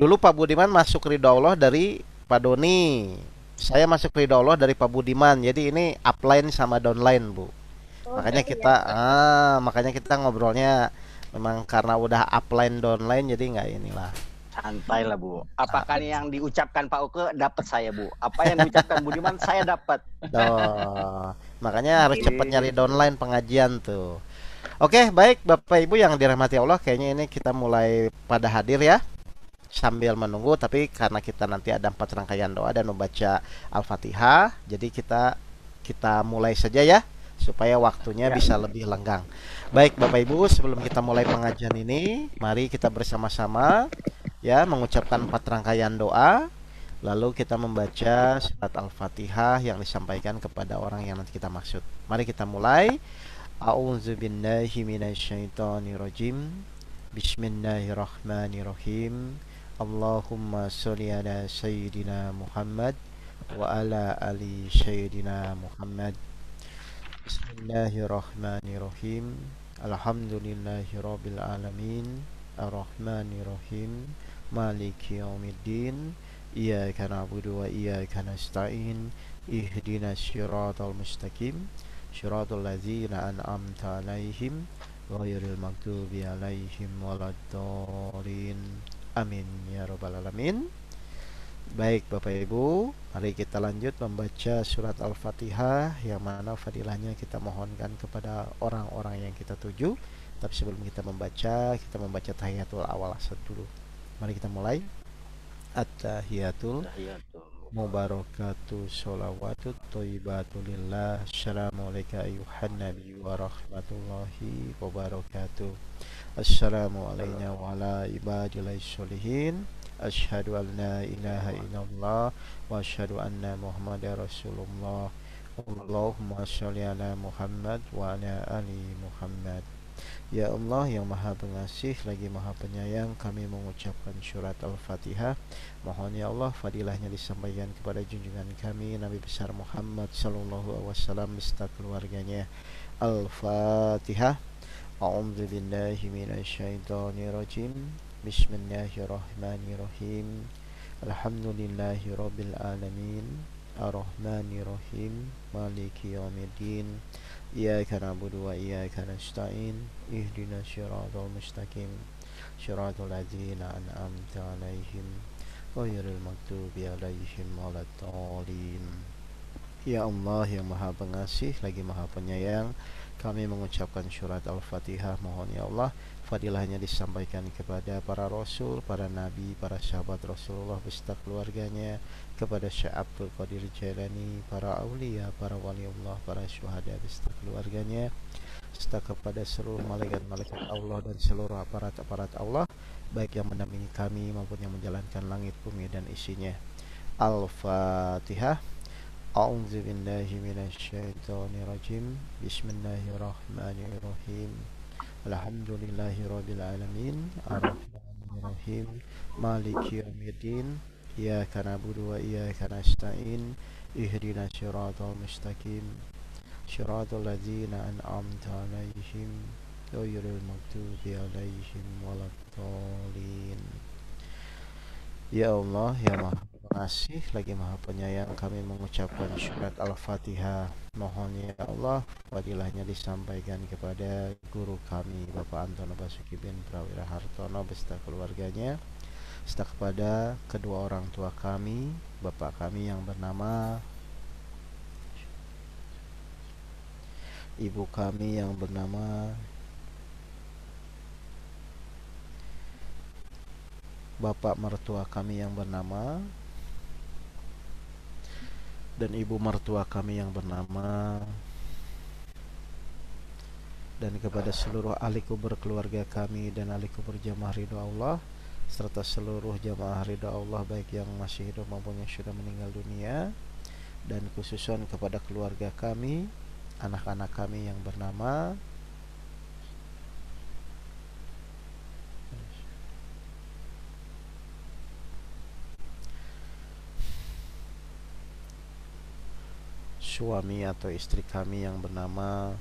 Dulu Pak Budiman masuk ridho Allah dari Pak Doni. Saya masuk ridho Allah dari Pak Budiman. Jadi ini upline sama downline, Bu. Oh Makanya gitu ya. kita ngobrolnya memang karena udah upline downline jadi nggak inilah. Santai lah Bu. Ah, Apakah yang diucapkan Pak Uke dapat saya Bu? Apa yang diucapkan Budiman saya dapat. oh, makanya harus cepat nyari Gitu. downline pengajian tuh. Oke, baik Bapak Ibu yang dirahmati Allah, kayaknya ini kita mulai pada hadir ya. Sambil menunggu, tapi karena kita nanti ada 4 rangkaian doa dan membaca Al-Fatihah, jadi kita mulai saja ya supaya waktunya Ya. bisa lebih lenggang. Baik Bapak Ibu, sebelum kita mulai pengajian ini, mari kita bersama-sama ya mengucapkan 4 rangkaian doa, lalu kita membaca surat Al-Fatihah yang disampaikan kepada orang yang nanti kita maksud. Mari kita mulai. A'udzubillahi minasyaitonirrajim. Bismillahirrahmanirrahim. Allahumma sholli ala sayyidina Muhammad wa ala ali sayyidina Muhammad. Bismillahirrahmanirrahim. Alhamdulillahirabbil alamin. Arrahmanirrahim. Maliki yaumiddin. Iyyaka na'budu wa iyyaka nasta'in. Ihdinas siratal mustaqim. Siratal ladzina an'amta 'alaihim ghairil maghdubi 'alaihim waladdallin. Amin ya rabbal alamin. Baik Bapak Ibu, mari kita lanjut membaca surat Al-Fatihah yang mana fadilahnya kita mohonkan kepada orang-orang yang kita tuju. Tapi sebelum kita membaca tahiyatul awal asad dulu. Mari kita mulai. At-tahiyatul Tahiyatul. mubarakatuh sholawatut thayyibatulillah. Assalamualaikum ayuhan nabi wa rahmatullahi wabarakatuh. Assalamu alayna wa ala ibadillahi sholihin. Asyhadu an la ilaha illallah wa asyhadu anna muhammadar rasulullah. Allahumma sholli ala Muhammad wa ala ali Muhammad. Ya Allah yang maha pengasih lagi maha penyayang, kami mengucapkan surat Al-Fatihah. Mohon ya Allah fadilahnya disampaikan kepada junjungan kami Nabi besar Muhammad sallallahu alaihi wasallam beserta keluarganya. Al-Fatihah. A'udzu billahi minasyaitonir rajim. Bismillahirrahmanirrahim. Alhamdulillahi rabbil alamin. Ar-Rahmanir-Rahim. Maliki yaumiddin. Iyyaka na'budu wa iyyaka nasta'in. Ihdinas siratal mustaqim. Siratal ladzina an'amta 'alaihim ghairil maghdubi 'alaihim waladdallin. Ya Allah yang maha pengasih lagi maha penyayang, kami mengucapkan surat Al-Fatihah. Mohon ya Allah fadilahnya disampaikan kepada para rasul, para nabi, para sahabat Rasulullah beserta keluarganya, kepada Syekh Abdul Qadir Jailani, para aulia, para waliullah, para syuhada beserta keluarganya, serta kepada seluruh malaikat-malaikat Allah dan seluruh aparat-aparat Allah, baik yang mendampingi kami maupun yang menjalankan langit, bumi dan isinya. Al-Fatihah. A'udzu billahi minasyaitonir rajim. Bismillahirrahmanirrahim. Alhamdulillahirabbil alamin. Arrahmanirrahim. Maliki yaumiddin. Iyyaka na'budu wa iyyaka nasta'in. Ihdinas siratal mustaqim. Siratal ladzina an'amta 'alaihim ghairil maghdubi 'alaihim waladdallin. Ya Allah, ya Maha Pengasih, lagi Maha Penyayang, kami mengucapkan surat Al-Fatihah. Mohon ya Allah, fadilahnya disampaikan kepada guru kami, Bapak Antono Basuki bin Prawira Hartono beserta keluarganya, serta kepada kedua orang tua kami, Bapak kami yang bernama, Ibu kami yang bernama, Bapak mertua kami yang bernama, dan ibu mertua kami yang bernama, dan kepada seluruh ahli kubur keluarga kami dan ahli kubur jamaah ridho Allah, serta seluruh jamaah ridho Allah baik yang masih hidup maupun yang sudah meninggal dunia, dan khususnya kepada keluarga kami, anak-anak kami yang bernama suami atau istri kami yang bernama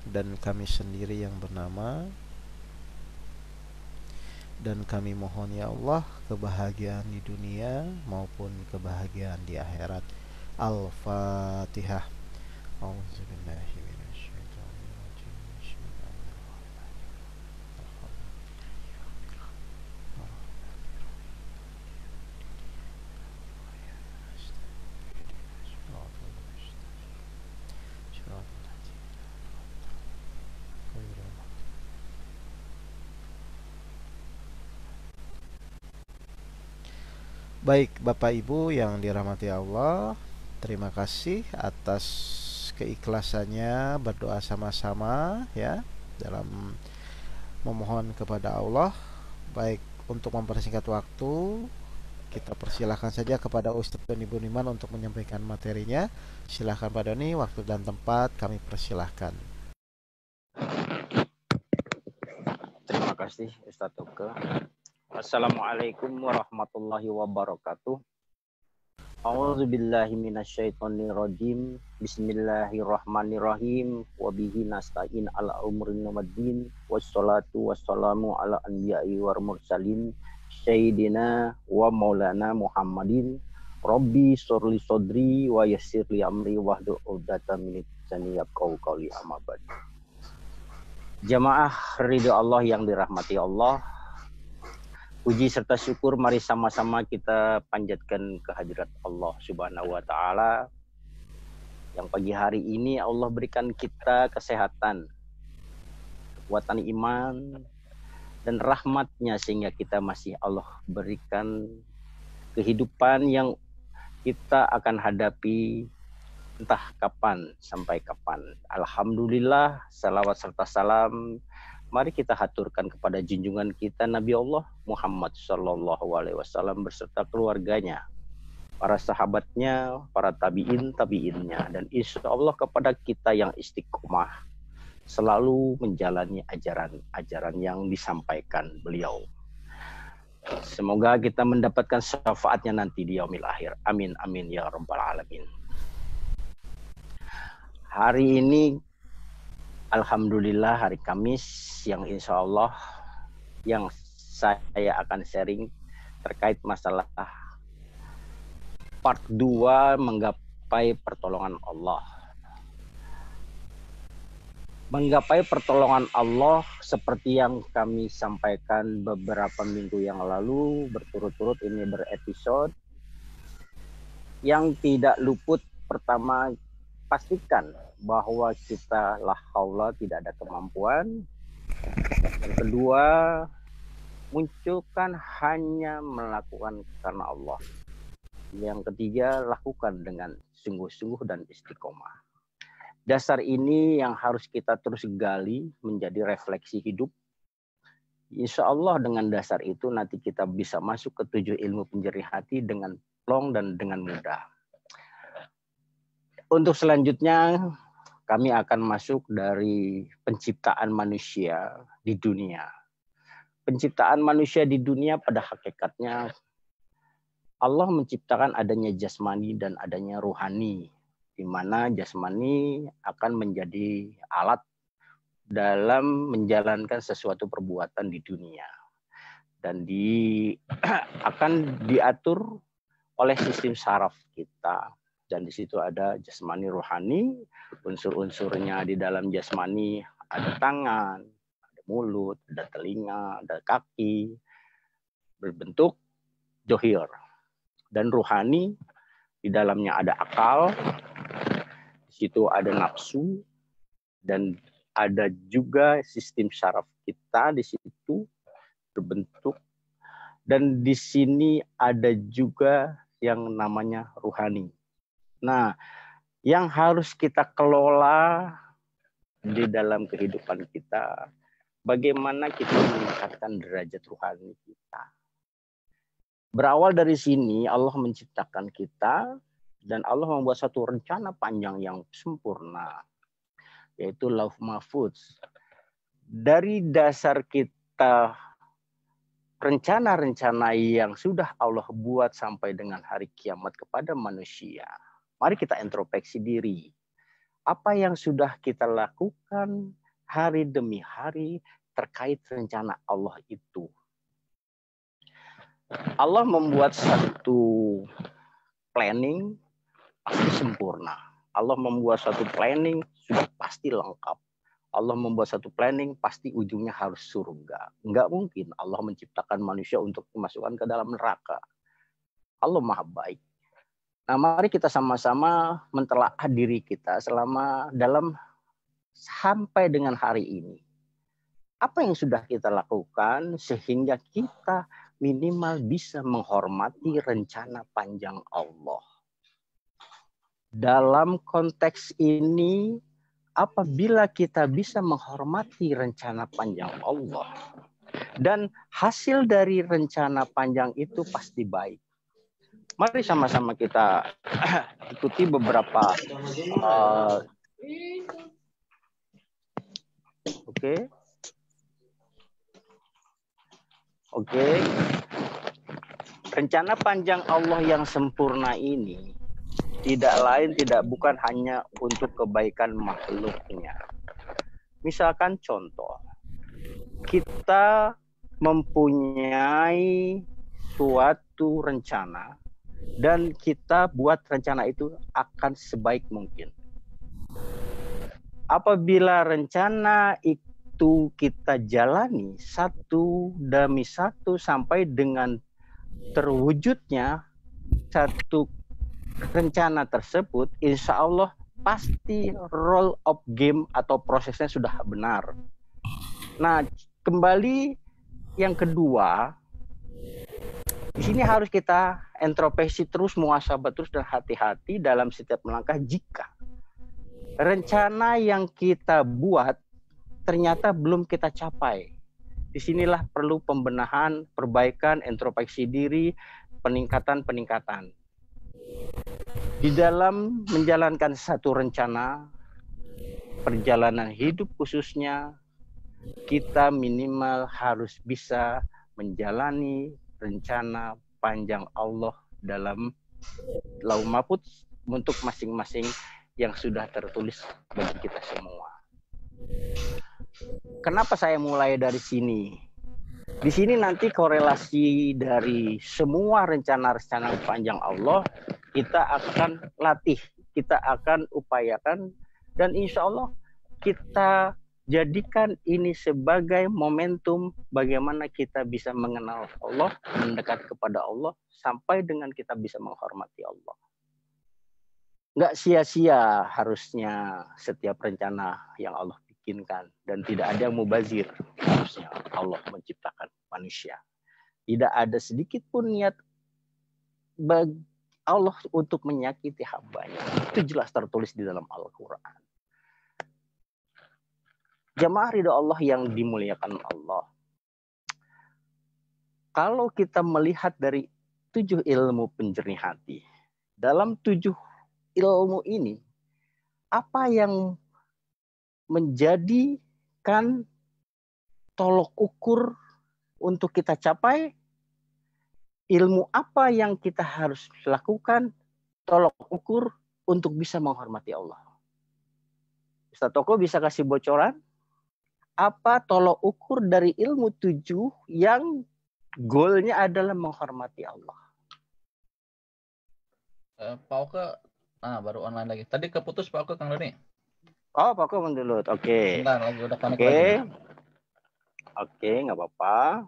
dan kami sendiri yang bernama, dan kami mohon ya Allah kebahagiaan di dunia maupun kebahagiaan di akhirat. Al-Fatihah. A'udzubillahi minasyaitonirrajim. Baik, Bapak Ibu yang dirahmati Allah, terima kasih atas keikhlasannya berdoa sama-sama ya dalam memohon kepada Allah. Baik, untuk mempersingkat waktu, kita persilahkan saja kepada Ustadz Doni Buniman untuk menyampaikan materinya. Silahkan Pak Doni, waktu dan tempat kami persilahkan. Terima kasih Ustadz Oke. Assalamualaikum warahmatullahi wabarakatuh. A'udzubillahi minasyaitonirrajim. Bismillahirrahmanirrahim. Wabihi nasta'in ala umrin waddin. Wassalatu wassalamu ala anbiya'i wal mursalin. Sayyidina wa maulana Muhammadin. Rabbi sholli sodri wa yassirli amri wahlul 'uqdatam min lisani yafqahu qawli, amma ba'd. Jamaah ridho Allah yang dirahmati Allah, puji serta syukur mari sama-sama kita panjatkan kehadirat Allah Subhanahu wa taala yang pagi hari ini Allah berikan kita kesehatan, kekuatan iman dan rahmatnya sehingga kita masih Allah berikan kehidupan yang kita akan hadapi entah kapan sampai kapan. Alhamdulillah, salawat serta salam mari kita haturkan kepada junjungan kita Nabi Allah Muhammad SAW beserta keluarganya, para sahabatnya, para tabi'innya, dan insya Allah kepada kita yang istiqomah selalu menjalani ajaran-ajaran yang disampaikan beliau. Semoga kita mendapatkan syafaatnya nanti di yaumil akhir. Amin, amin, ya rabbal alamin. Hari ini alhamdulillah hari Kamis yang insya Allah yang saya akan sharing terkait masalah part 2 menggapai pertolongan Allah. Menggapai pertolongan Allah seperti yang kami sampaikan beberapa minggu yang lalu berturut-turut ini berepisode yang tidak luput. Pertama, pastikan bahwa kita la haula tidak ada kemampuan. Yang kedua, munculkan hanya melakukan karena Allah. Yang ketiga, lakukan dengan sungguh-sungguh dan istiqomah. Dasar ini yang harus kita terus gali menjadi refleksi hidup. Insya Allah dengan dasar itu nanti kita bisa masuk ke 7 ilmu penjerih hati dengan plong dan dengan mudah. Untuk selanjutnya, kami akan masuk dari penciptaan manusia di dunia. Penciptaan manusia di dunia pada hakikatnya Allah menciptakan adanya jasmani dan adanya ruhani, di mana jasmani akan menjadi alat dalam menjalankan sesuatu perbuatan di dunia. Dan akan diatur oleh sistem saraf kita. Dan di situ ada jasmani rohani, unsur-unsurnya di dalam jasmani ada tangan, ada mulut, ada telinga, ada kaki, berbentuk dohir. Dan rohani di dalamnya ada akal, di situ ada nafsu, dan ada juga sistem saraf kita di situ berbentuk. Dan di sini ada juga yang namanya rohani. Nah, yang harus kita kelola di dalam kehidupan kita, bagaimana kita meningkatkan derajat rohani kita. Berawal dari sini, Allah menciptakan kita, dan Allah membuat satu rencana panjang yang sempurna, yaitu Lauh Mahfuz. Dari dasar kita, rencana-rencana yang sudah Allah buat sampai dengan hari kiamat kepada manusia, mari kita introspeksi diri. Apa yang sudah kita lakukan hari demi hari terkait rencana Allah itu. Allah membuat satu planning pasti sempurna. Allah membuat satu planning sudah pasti lengkap. Allah membuat satu planning pasti ujungnya harus surga. Enggak mungkin Allah menciptakan manusia untuk dimasukkan ke dalam neraka. Allah Maha Baik. Nah, mari kita sama-sama mentelaah diri kita sampai dengan hari ini. Apa yang sudah kita lakukan sehingga kita minimal bisa menghormati rencana panjang Allah. Dalam konteks ini, apabila kita bisa menghormati rencana panjang Allah, dan hasil dari rencana panjang itu pasti baik. Mari sama-sama kita ikuti beberapa Oke. Rencana panjang Allah yang sempurna ini bukan hanya untuk kebaikan makhluknya. Misalkan contoh, kita mempunyai suatu rencana dan kita buat rencana itu akan sebaik mungkin. Apabila rencana itu kita jalani satu demi satu sampai dengan terwujudnya satu rencana tersebut, insya Allah pasti role of game atau prosesnya sudah benar. Nah, kembali yang kedua, di sini harus kita introspeksi terus, muhasabah terus dan hati-hati dalam setiap melangkah jika rencana yang kita buat ternyata belum kita capai. Disinilah perlu pembenahan, perbaikan, introspeksi diri, peningkatan. Di dalam menjalankan satu rencana, perjalanan hidup khususnya, kita minimal harus bisa menjalani rencana panjang Allah dalam Lauh Mahfuz untuk masing-masing yang sudah tertulis bagi kita semua. Kenapa saya mulai dari sini? Di sini nanti korelasi dari semua rencana-rencana panjang Allah kita akan latih, kita akan upayakan, dan insya Allah kita jadikan ini sebagai momentum bagaimana kita bisa mengenal Allah, mendekat kepada Allah, sampai dengan kita bisa menghormati Allah. Nggak sia-sia harusnya setiap rencana yang Allah bikinkan, dan tidak ada yang mubazir harusnya Allah menciptakan manusia. Tidak ada sedikit pun niat bagi Allah untuk menyakiti hambanya. Itu jelas tertulis di dalam Al-Quran. Jamaah ridha Allah yang dimuliakan Allah. Kalau kita melihat dari 7 ilmu penjernih hati, dalam 7 ilmu ini, apa yang menjadikan tolok ukur untuk kita capai, ilmu apa yang kita harus lakukan, tolok ukur untuk bisa menghormati Allah. Ustaz Toko bisa kasih bocoran? Apa tolok ukur dari ilmu 7 yang goalnya adalah menghormati Allah? Pak Oke, baru online lagi. Tadi keputus Pak Oke, Kang Doni. Oh, Pak Oke mendelut. Oke. Bentar lagi, udah connect lagi. Oke, nggak apa-apa.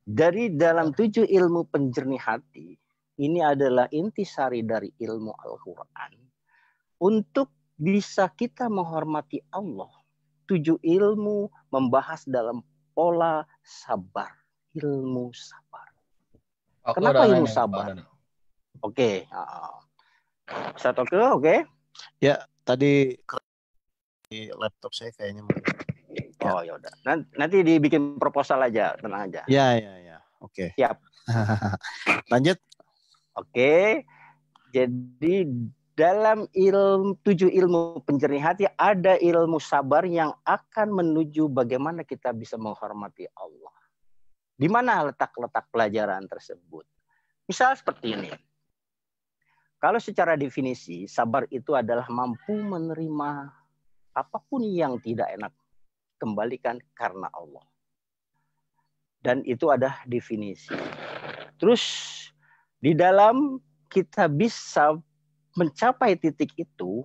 Dari dalam 7 ilmu penjernih hati, ini adalah intisari dari ilmu Al-Quran. Untuk bisa kita menghormati Allah, 7 ilmu membahas dalam pola sabar. Ilmu sabar. Kenapa ilmu sabar? Oke. Satu oke. Ya, tadi di laptop saya kayaknya. Oh ya udah. Nanti dibikin proposal aja, tenang aja. Ya. Oke. Siap. Lanjut. Oke. Jadi dalam 7 ilmu penjernih hati ada ilmu sabar yang akan menuju bagaimana kita bisa menghormati Allah. Di mana letak-letak pelajaran tersebut? Misal seperti ini. Kalau secara definisi, sabar itu adalah mampu menerima apapun yang tidak enak kembalikan karena Allah. Dan itu ada definisi. Terus di dalam kita bisa mencapai titik itu,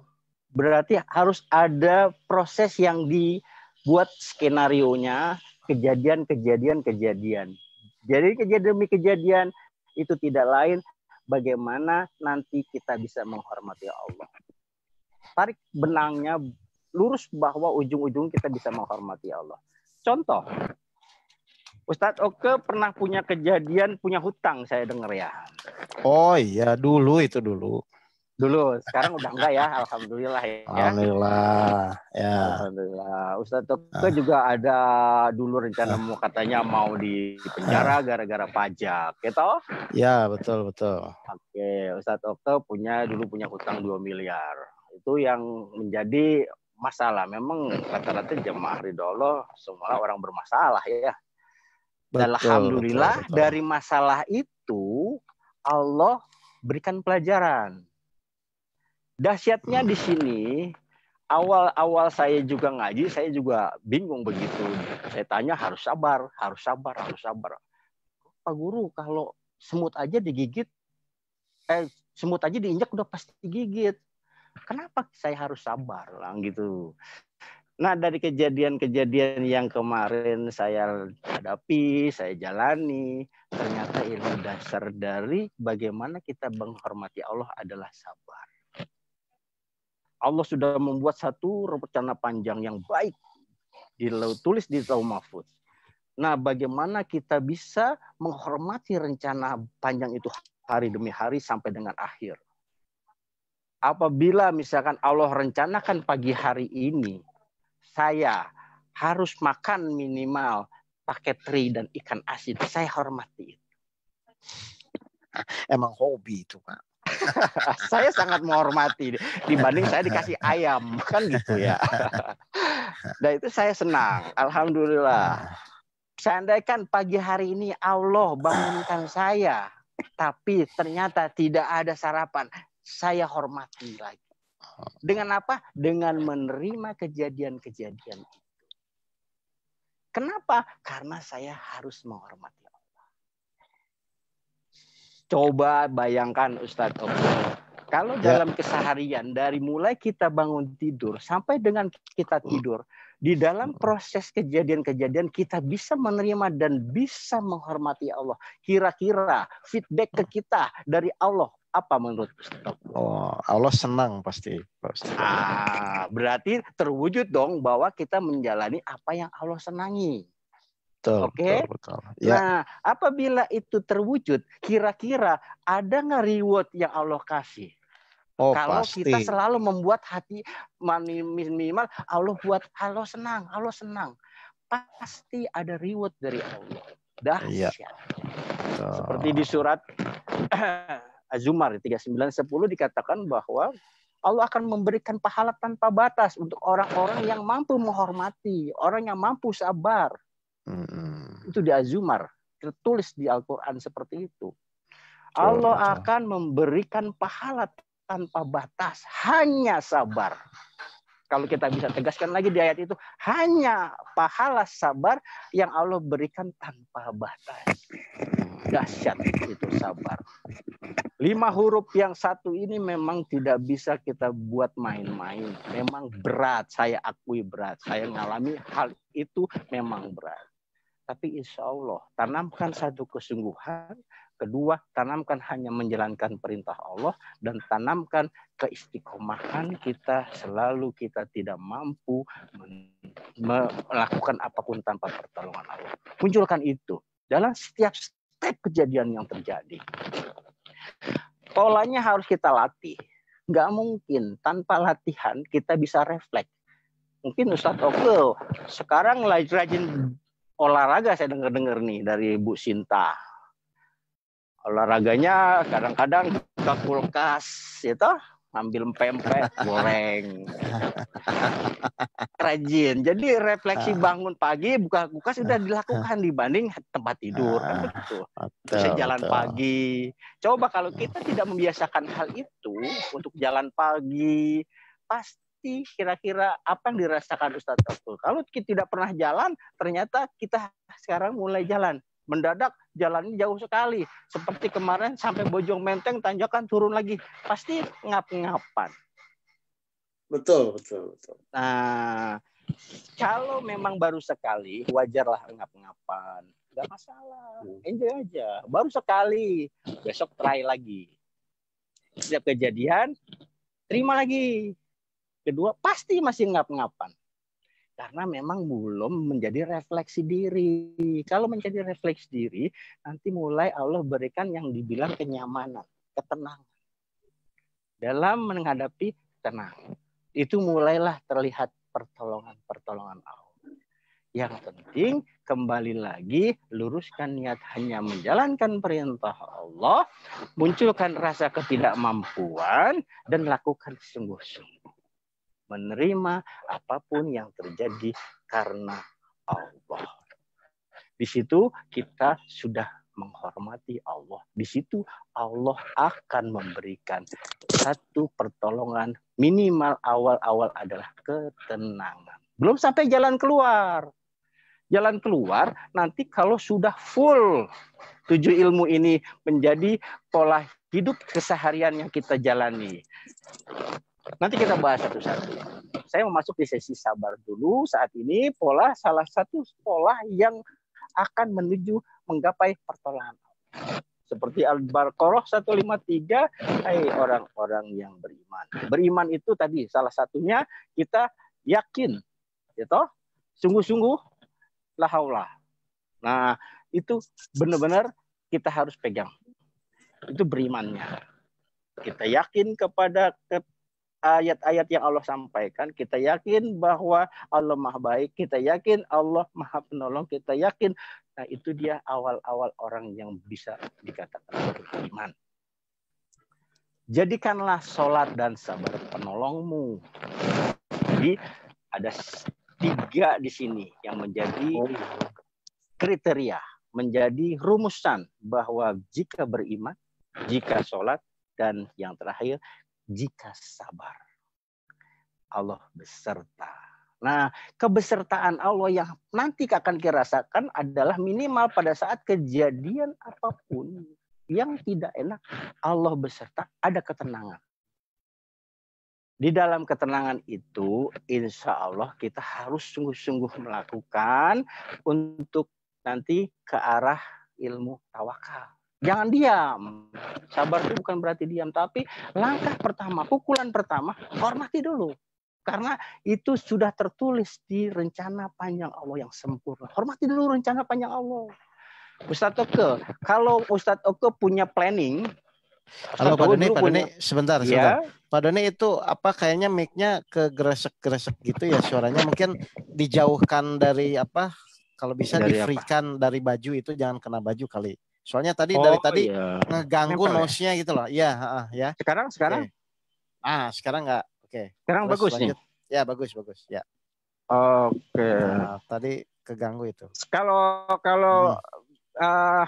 berarti harus ada proses yang dibuat skenarionya, kejadian. Jadi kejadian demi kejadian itu tidak lain bagaimana nanti kita bisa menghormati Allah. Tarik benangnya lurus bahwa ujung-ujung kita bisa menghormati Allah. Contoh, Ustadz Oke pernah punya kejadian punya hutang, saya dengar ya. Oh iya, dulu itu dulu. Dulu, sekarang udah enggak ya, alhamdulillah ya. Alhamdulillah, ya. Alhamdulillah. Ustadz Oke juga ada dulu rencana katanya mau di penjara gara-gara pajak, gitu? Ya, betul. Oke, Ustadz Oke dulu punya hutang 2 miliar. Itu yang menjadi masalah. Memang rata-rata jemaah ridho Allah semua orang bermasalah ya. Dan alhamdulillah betul. dari masalah itu Allah berikan pelajaran. Dahsyatnya di sini awal saya juga ngaji, saya juga bingung begitu. Saya tanya harus sabar. Pak Guru, kalau semut aja digigit, semut aja diinjak udah pasti digigit. Kenapa saya harus sabar lah gitu. Nah, dari kejadian-kejadian yang kemarin saya hadapi, saya jalani, ternyata ilmu dasar dari bagaimana kita menghormati Allah adalah sabar. Allah sudah membuat satu rencana panjang yang baik, ditulis di Lauh Mahfuz. Nah, bagaimana kita bisa menghormati rencana panjang itu hari demi hari sampai dengan akhir. Apabila misalkan Allah rencanakan pagi hari ini, saya harus makan minimal pakai teri dan ikan asin. Saya hormati itu. Emang hobi itu, Pak. Saya sangat menghormati dibanding saya dikasih ayam, kan gitu ya. Dan itu saya senang. Alhamdulillah. Seandainya pagi hari ini Allah bangunkan saya, tapi ternyata tidak ada sarapan, saya hormati lagi. Dengan apa? Dengan menerima kejadian-kejadian itu. Kenapa? Karena saya harus menghormati Allah. Coba bayangkan Ustadz Oke, kalau dalam keseharian dari mulai kita bangun tidur sampai dengan kita tidur, di dalam proses kejadian-kejadian kita bisa menerima dan bisa menghormati Allah. Kira-kira feedback ke kita dari Allah apa menurut Ustaz? Oh, Allah senang pasti. Berarti terwujud dong bahwa kita menjalani apa yang Allah senangi. Oke? Betul. Ya. Nah, apabila itu terwujud, kira-kira ada nggak reward yang Allah kasih? Oh, kalau pasti. Kita selalu membuat hati minimal Allah buat Allah senang. Pasti ada reward dari Allah. Dahsyat. Ya. Seperti di surat Az-Zumar 39:10 dikatakan bahwa Allah akan memberikan pahala tanpa batas untuk orang-orang yang mampu menghormati, orang yang mampu sabar. Itu di Az-Zumar, tertulis di Al-Quran seperti itu. Allah akan memberikan pahala tanpa batas, hanya sabar. Kalau kita bisa tegaskan lagi di ayat itu, hanya pahala sabar yang Allah berikan tanpa batas. Dahsyat itu sabar. 5 huruf yang satu ini memang tidak bisa kita buat main-main. Memang berat, saya akui berat. Saya mengalami hal itu memang berat. Tapi insya Allah, tanamkan satu kesungguhan. Kedua, tanamkan hanya menjalankan perintah Allah. Dan tanamkan keistiqomahan kita selalu kita tidak mampu melakukan apapun tanpa pertolongan Allah. Munculkan itu dalam setiap step kejadian yang terjadi. Polanya harus kita latih. Nggak mungkin tanpa latihan kita bisa refleks. Mungkin Ustadz Oke sekarang rajin olahraga, saya dengar nih dari Bu Sinta. Olahraganya kadang-kadang buka kulkas, gitu, ambil pempek, goreng. Rajin. Jadi refleksi bangun pagi, buka kulkas sudah dilakukan dibanding tempat tidur. Kan begitu. Bisa jalan pagi. Coba kalau kita tidak membiasakan hal itu untuk jalan pagi, pasti pasti kira-kira apa yang dirasakan Ustadz Oke. Kalau kita tidak pernah jalan, ternyata kita sekarang mulai jalan. Mendadak jalannya jauh sekali. Seperti kemarin sampai Bojong Menteng, tanjakan turun lagi. Pasti ngap-ngapan. Betul. Nah, kalau memang baru sekali, wajarlah ngap-ngapan. Nggak masalah. Enjoy aja. Baru sekali. Besok try lagi. Setiap kejadian, terima lagi. Kedua, pasti masih ngap-ngapan. Karena memang belum menjadi refleksi diri. Kalau menjadi refleksi diri, nanti mulai Allah berikan yang dibilang kenyamanan, ketenangan. Dalam menghadapi tenang. Itu mulailah terlihat pertolongan Allah. Yang penting kembali lagi luruskan niat hanya menjalankan perintah Allah, munculkan rasa ketidakmampuan dan lakukan sungguh-sungguh. Menerima apapun yang terjadi karena Allah. Di situ kita sudah menghormati Allah. Di situ Allah akan memberikan satu pertolongan minimal awal-awal adalah ketenangan. Belum sampai jalan keluar. Jalan keluar nanti kalau sudah full 7 ilmu ini menjadi pola hidup keseharian yang kita jalani. Nanti kita bahas satu-satu. Saya mau masuk di sesi sabar dulu. Saat ini salah satu pola yang akan menuju menggapai pertolongan. Seperti Al-Baqarah 153, hai orang-orang yang beriman. Beriman itu tadi salah satunya kita yakin, gitu. Sungguh-sungguh la haula. Nah, itu benar-benar kita harus pegang. Itu berimannya. Kita yakin kepada ayat-ayat yang Allah sampaikan, kita yakin bahwa Allah Maha Baik, kita yakin Allah Maha Penolong, kita yakin. Nah, itu dia awal-awal orang yang bisa dikatakan beriman. Jadikanlah sholat dan sabar penolongmu. Jadi ada 3 di sini yang menjadi kriteria, menjadi rumusan bahwa jika beriman, jika sholat, dan yang terakhir, jika sabar. Allah beserta. Nah, kebesertaan Allah yang nanti akan dirasakan adalah minimal pada saat kejadian apapun yang tidak enak, Allah beserta, ada ketenangan. Di dalam ketenangan itu, insya Allah kita harus sungguh-sungguh melakukan untuk nanti ke arah ilmu tawakal. Jangan diam. Sabar itu bukan berarti diam, tapi langkah pertama, pukulan pertama, hormati dulu. Karena itu sudah tertulis di rencana panjang Allah yang sempurna. Hormati dulu rencana panjang Allah. Ustadz Oke, kalau Ustadz Oke punya planning. Halo Pak Doni, sebentar. Ya. Pak Doni itu apa kayaknya mic-nya kegeresek-geresek gitu ya suaranya, mungkin dijauhkan dari apa, kalau bisa di-free-kan dari baju itu, jangan kena baju kali. Soalnya tadi tadi ngeganggu noise-nya gitu loh. Iya, ya. Sekarang? Okay. Sekarang enggak. Oke. Sekarang terus bagus lanjut. nih. Ya, bagus ya. Oke. Nah, tadi keganggu itu. Kalau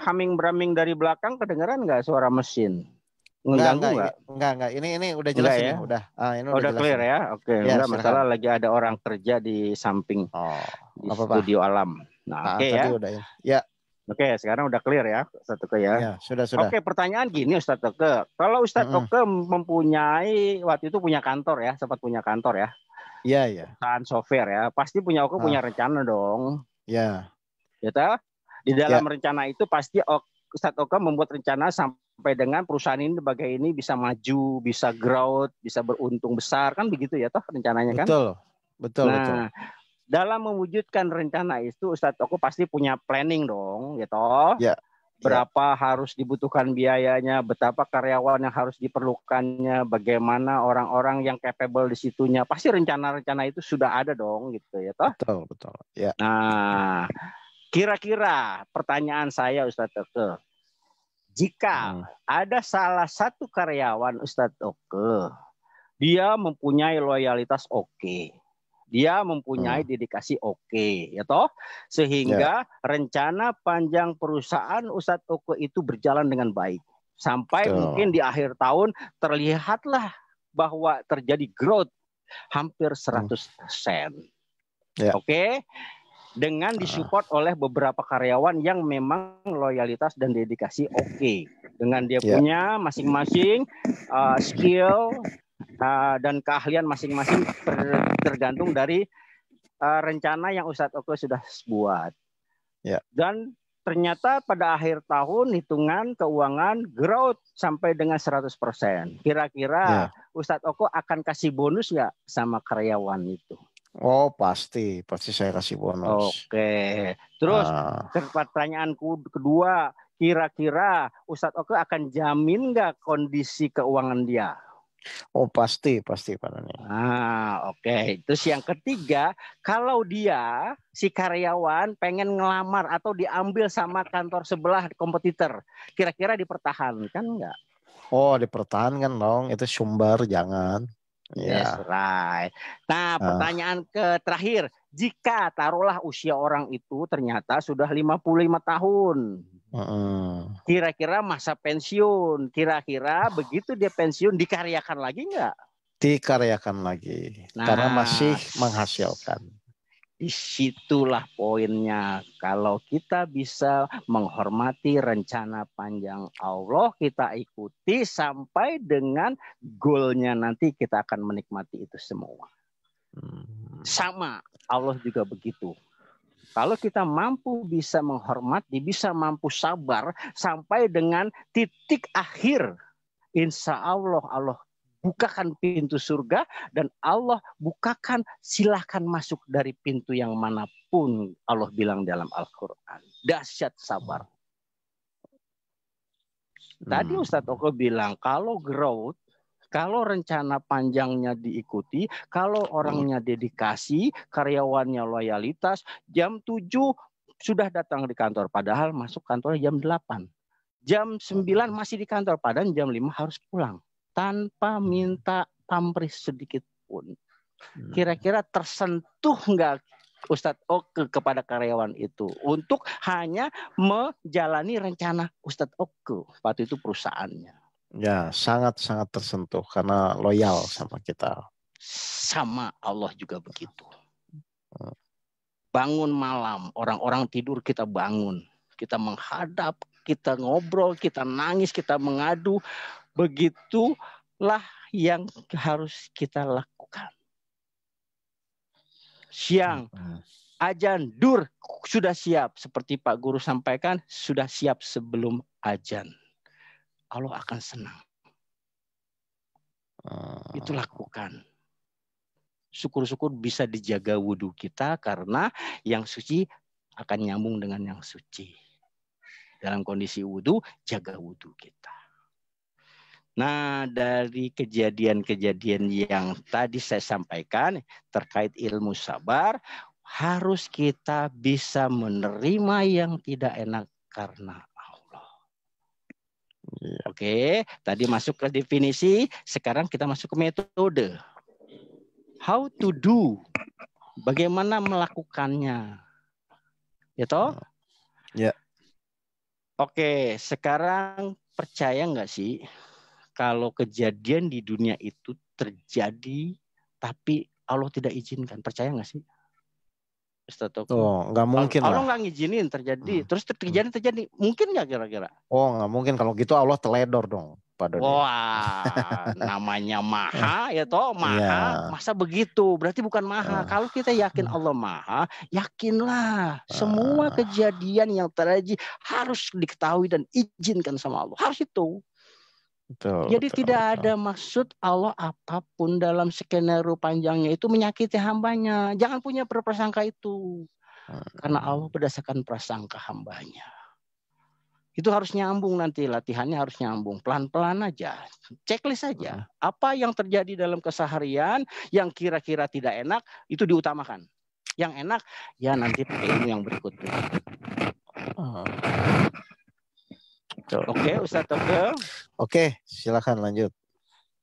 humming-brumming dari belakang kedengeran nggak suara mesin? Enggak. Ini udah jelas ini, ya? Udah. Ini udah clear ini. Ya. Oke. Ya, enggak masalah, lagi ada orang kerja di samping di studio alam. Nah, oke ya. Udah, ya. Oke, sekarang udah clear ya, Ustadz Oke ya. Ya, sudah. Oke, pertanyaan gini Ustadz Oke. Kalau Ustadz Oke mempunyai waktu itu punya kantor ya, sempat punya kantor ya. Iya. Perusahaan software ya, pasti punya punya rencana dong. Ya. Gitu. Di dalam rencana itu pasti Ustadz Oke membuat rencana sampai dengan perusahaan ini sebagai ini bisa maju, bisa growth, bisa beruntung besar, kan begitu ya toh rencananya kan? Betul. Nah, dalam mewujudkan rencana itu Ustadz Oke pasti punya planning dong, gitu. Ya. Berapa harus dibutuhkan biayanya, betapa karyawan yang harus diperlukannya, bagaimana orang-orang yang capable di situnya. Pasti rencana-rencana itu sudah ada dong, gitu ya toh. Betul. Ya. Nah, kira-kira pertanyaan saya Ustadz Oke, jika ada salah satu karyawan Ustadz Oke, dia mempunyai loyalitas oke, dia mempunyai dedikasi oke, ya toh, sehingga rencana panjang perusahaan Ustadz Oke itu berjalan dengan baik sampai mungkin di akhir tahun terlihatlah bahwa terjadi growth hampir 100%. Ya. Oke. Dengan disupport oleh beberapa karyawan yang memang loyalitas dan dedikasi oke. Dengan dia punya masing-masing skill dan keahlian masing-masing tergantung dari rencana yang Ustadz Oke sudah buat. Ya. Dan ternyata pada akhir tahun hitungan keuangan growth sampai dengan 100%. Kira-kira Ustadz Oko akan kasih bonus nggak sama karyawan itu? Oh pasti saya kasih bonus. Oke. Terus pertanyaanku kedua, kira-kira Ustadz Oko akan jamin nggak kondisi keuangan dia? Oh pasti Pak Dani. Oke. Terus yang ketiga, kalau dia si karyawan pengen ngelamar atau diambil sama kantor sebelah kompetitor, kira-kira dipertahankan nggak? Oh dipertahankan dong, itu sumber jangan. Yes, right. Nah, pertanyaan terakhir, jika taruhlah usia orang itu ternyata sudah 55 tahun. Kira-kira masa pensiun, kira-kira begitu dia pensiun dikaryakan lagi nggak? Dikaryakan lagi, karena masih menghasilkan. Disitulah poinnya. Kalau kita bisa menghormati rencana panjang Allah, kita ikuti sampai dengan goalnya nanti kita akan menikmati itu semua. Sama, Allah juga begitu. Kalau kita mampu bisa menghormati, bisa mampu sabar sampai dengan titik akhir, insya Allah Allah bukakan pintu surga dan Allah bukakan silahkan masuk dari pintu yang manapun. Allah bilang dalam Al-Quran. Dahsyat sabar. Tadi Ustadz Oko bilang kalau growth, kalau rencana panjangnya diikuti, kalau orangnya dedikasi, karyawannya loyalitas, jam 7 sudah datang di kantor. Padahal masuk kantornya jam 8. Jam 9 masih di kantor. Padahal jam 5 harus pulang. Tanpa minta pamrih sedikit pun. Kira-kira tersentuh nggak Ustadz Oke kepada karyawan itu untuk hanya menjalani rencana Ustadz Oke waktu itu perusahaannya? Ya, sangat-sangat tersentuh karena loyal sama kita. Sama Allah juga begitu. Bangun malam, orang-orang tidur kita bangun. Kita menghadap, kita ngobrol, kita nangis, kita mengadu. Begitulah yang harus kita lakukan. Siang, azan, dur, sudah siap. Seperti Pak Guru sampaikan, sudah siap sebelum azan. Allah akan senang. Itu lakukan. Syukur-syukur bisa dijaga wudhu kita karena yang suci akan nyambung dengan yang suci. Dalam kondisi wudhu, jaga wudhu kita. Nah, dari kejadian-kejadian yang tadi saya sampaikan terkait ilmu sabar, harus kita bisa menerima yang tidak enak karena Allah. Oke, tadi masuk ke definisi, sekarang kita masuk ke metode. How to do, bagaimana melakukannya, ya toh? Ya. Oke, sekarang percaya nggak sih kalau kejadian di dunia itu terjadi tapi Allah tidak izinkan? Percaya nggak sih? Oh, nggak mungkin Allah lah. nggak ngizinin terjadi, terus terjadi. Mungkin nggak kira-kira? Oh, nggak mungkin. Kalau gitu Allah teledor dong, Pak Doni. Wah, namanya maha ya toh, maha. Masa begitu? Berarti bukan maha. Kalau kita yakin Allah maha, yakinlah semua kejadian yang terjadi harus diketahui dan izinkan sama Allah. Harus itu. Jadi tidak ada maksud Allah apapun dalam skenario panjangnya itu menyakiti hambanya. Jangan punya prasangka itu. Karena Allah berdasarkan prasangka hambanya. Itu harus nyambung nanti, latihannya harus nyambung. Pelan-pelan aja. Checklist saja. Apa yang terjadi dalam keseharian yang kira-kira tidak enak, itu diutamakan. Yang enak, ya nanti pakai ilmu yang berikutnya. Oke, Ustadz Oke. Oke, silakan lanjut.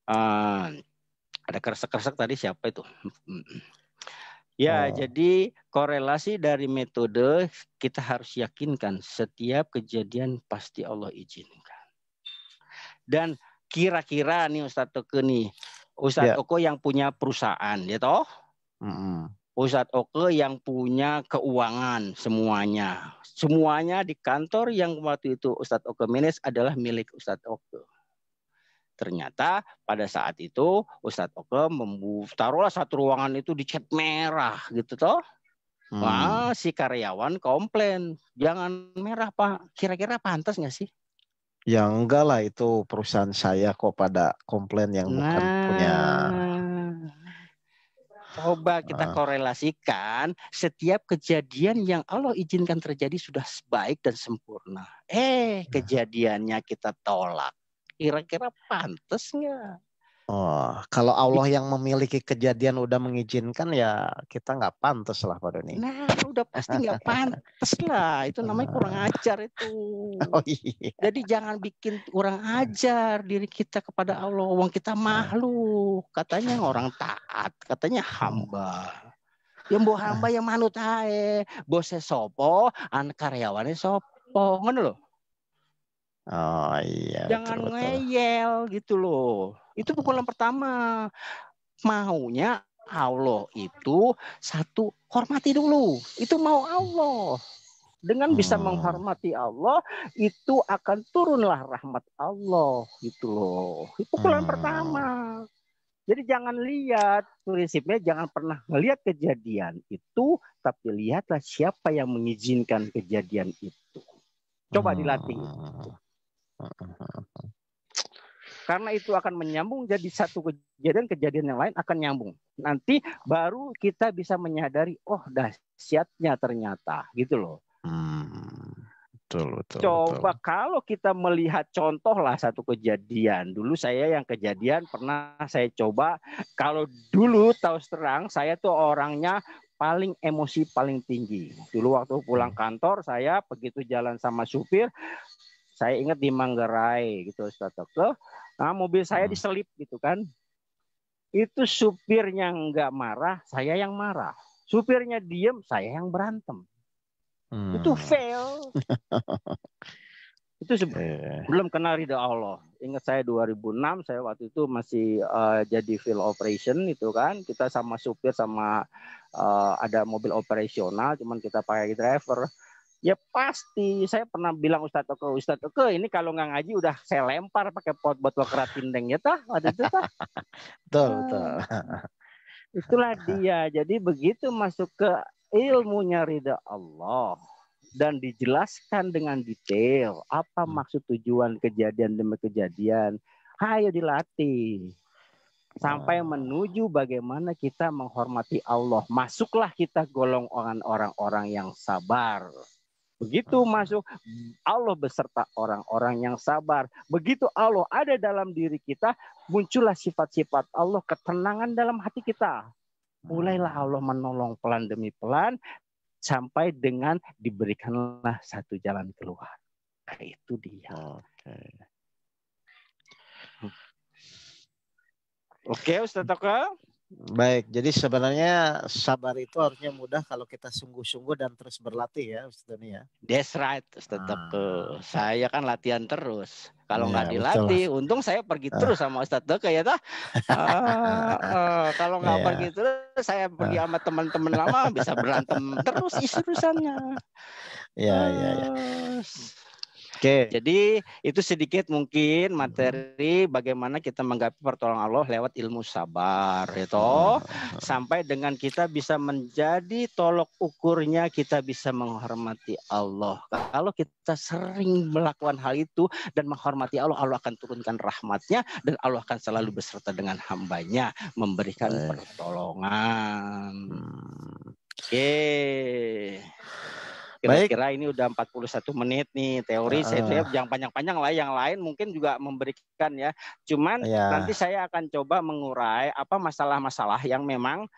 Ada kresek-kresek tadi siapa itu? Ya, jadi korelasi dari metode kita harus yakinkan setiap kejadian pasti Allah izinkan. Dan kira-kira nih Ustadz Oke nih, Ustadz Ya. Oke yang punya perusahaan, ya toh? Ustadz Oke yang punya keuangan semuanya. Semuanya di kantor yang waktu itu Ustadz Oke manage adalah milik Ustadz Oke. Ternyata pada saat itu Ustadz Oke taruhlah satu ruangan itu dicat merah gitu toh. Wah, si karyawan komplain, jangan merah Pak. Kira-kira pantas nggak sih? Ya enggak lah, itu perusahaan saya kok pada komplain yang bukan punya. Coba kita korelasikan setiap kejadian yang Allah izinkan terjadi sudah baik dan sempurna. Kejadiannya kita tolak. Kira-kira pantas nggak? Oh, kalau Allah yang memiliki kejadian udah mengizinkan ya kita nggak pantas lah Pak Doni. Nah, udah pasti nggak pantas lah. Itu namanya kurang ajar itu. Oh iya. Jadi jangan bikin kurang ajar diri kita kepada Allah. Wong kita makhluk. Katanya orang taat. Katanya hamba. Yang mbok hamba yang manut ae. Bose sopo, anak karyawannya sopo. Ngono loh. Oh iya. Jangan betul. ngeyel gitu loh. Itu pukulan pertama. Maunya Allah itu satu, hormati dulu. Itu mau Allah. Dengan bisa menghormati Allah, itu akan turunlah rahmat Allah gitu loh. Itu pukulan pertama. Jadi jangan lihat, prinsipnya jangan pernah melihat kejadian itu, tapi lihatlah siapa yang mengizinkan kejadian itu. Coba dilatih. Karena itu akan menyambung jadi satu kejadian yang lain akan nyambung. Nanti baru kita bisa menyadari, oh dahsyatnya ternyata gitu loh. Betul. Coba kalau kita melihat contoh lah satu kejadian. Dulu saya yang kejadian pernah saya coba. Kalau dulu tahu terang saya tuh orangnya paling emosi paling tinggi. Dulu waktu pulang kantor saya begitu jalan sama supir. Saya ingat di Manggarai gitu, nah mobil saya diselip gitu kan. Itu supirnya nggak marah, saya yang marah. Supirnya diem, saya yang berantem. Itu fail. Itu belum kenal ridha Allah. Ingat saya 2006, saya waktu itu masih jadi field operation itu kan. Kita sama supir sama ada mobil operasional, cuman kita pakai driver. Ya pasti, saya pernah bilang Ustadz Oke ini kalau nggak ngaji udah saya lempar pakai botol kerat pindeng ya tah, waktu itu tah. Betul. Itulah dia. Jadi begitu masuk ke ilmunya ridha Allah dan dijelaskan dengan detail apa maksud tujuan kejadian demi kejadian, ayo dilatih. Sampai menuju bagaimana kita menghormati Allah. Masuklah kita golongan orang-orang yang sabar. Begitu masuk Allah beserta orang-orang yang sabar. Begitu Allah ada dalam diri kita, muncullah sifat-sifat Allah, ketenangan dalam hati kita. Mulailah Allah menolong pelan demi pelan sampai dengan diberikanlah satu jalan keluar. Nah, itu dia. Oke, Ustaz Oke. Baik, jadi sebenarnya sabar itu harusnya mudah kalau kita sungguh-sungguh dan terus berlatih ya Ustaz Doni ya. That's right, Ustaz Oke. Saya kan latihan terus. Kalau nggak betul. dilatih, untung saya pergi terus sama Ustaz Oke ya toh. Kalau nggak pergi terus, saya pergi sama teman-teman lama bisa berantem terus urusannya. Ya. Oke. Jadi itu sedikit mungkin materi bagaimana kita menggapai pertolongan Allah lewat ilmu sabar itu sampai dengan kita bisa menjadi tolok ukurnya kita bisa menghormati Allah. Kalau kita sering melakukan hal itu dan menghormati Allah, Allah akan turunkan rahmatnya dan Allah akan selalu beserta dengan hambanya memberikan pertolongan. Oke. Kira-kira ini udah 41 menit nih teori. Saya yang panjang-panjang lah, yang lain mungkin juga memberikan ya. Cuman nanti saya akan coba mengurai apa masalah-masalah yang memang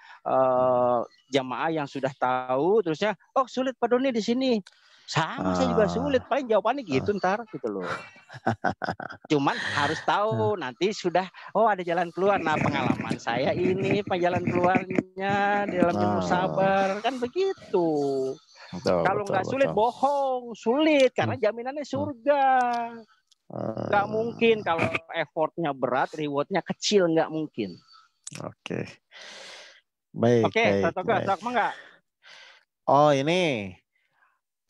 jamaah yang sudah tahu terusnya, oh sulit Pak Doni di sini. Sama saya juga sulit, paling jawabannya gitu ntar gitu loh. Cuman harus tahu nanti sudah, oh ada jalan keluar. Nah pengalaman saya ini jalan keluarnya di dalam ilmu sabar kan begitu. Kalau nggak sulit bohong, sulit karena jaminannya surga. Nggak mungkin kalau effortnya berat, rewardnya kecil, nggak mungkin. Oke. Baik, Oke, baik, Satoga, baik. sok nggak? Oh, ini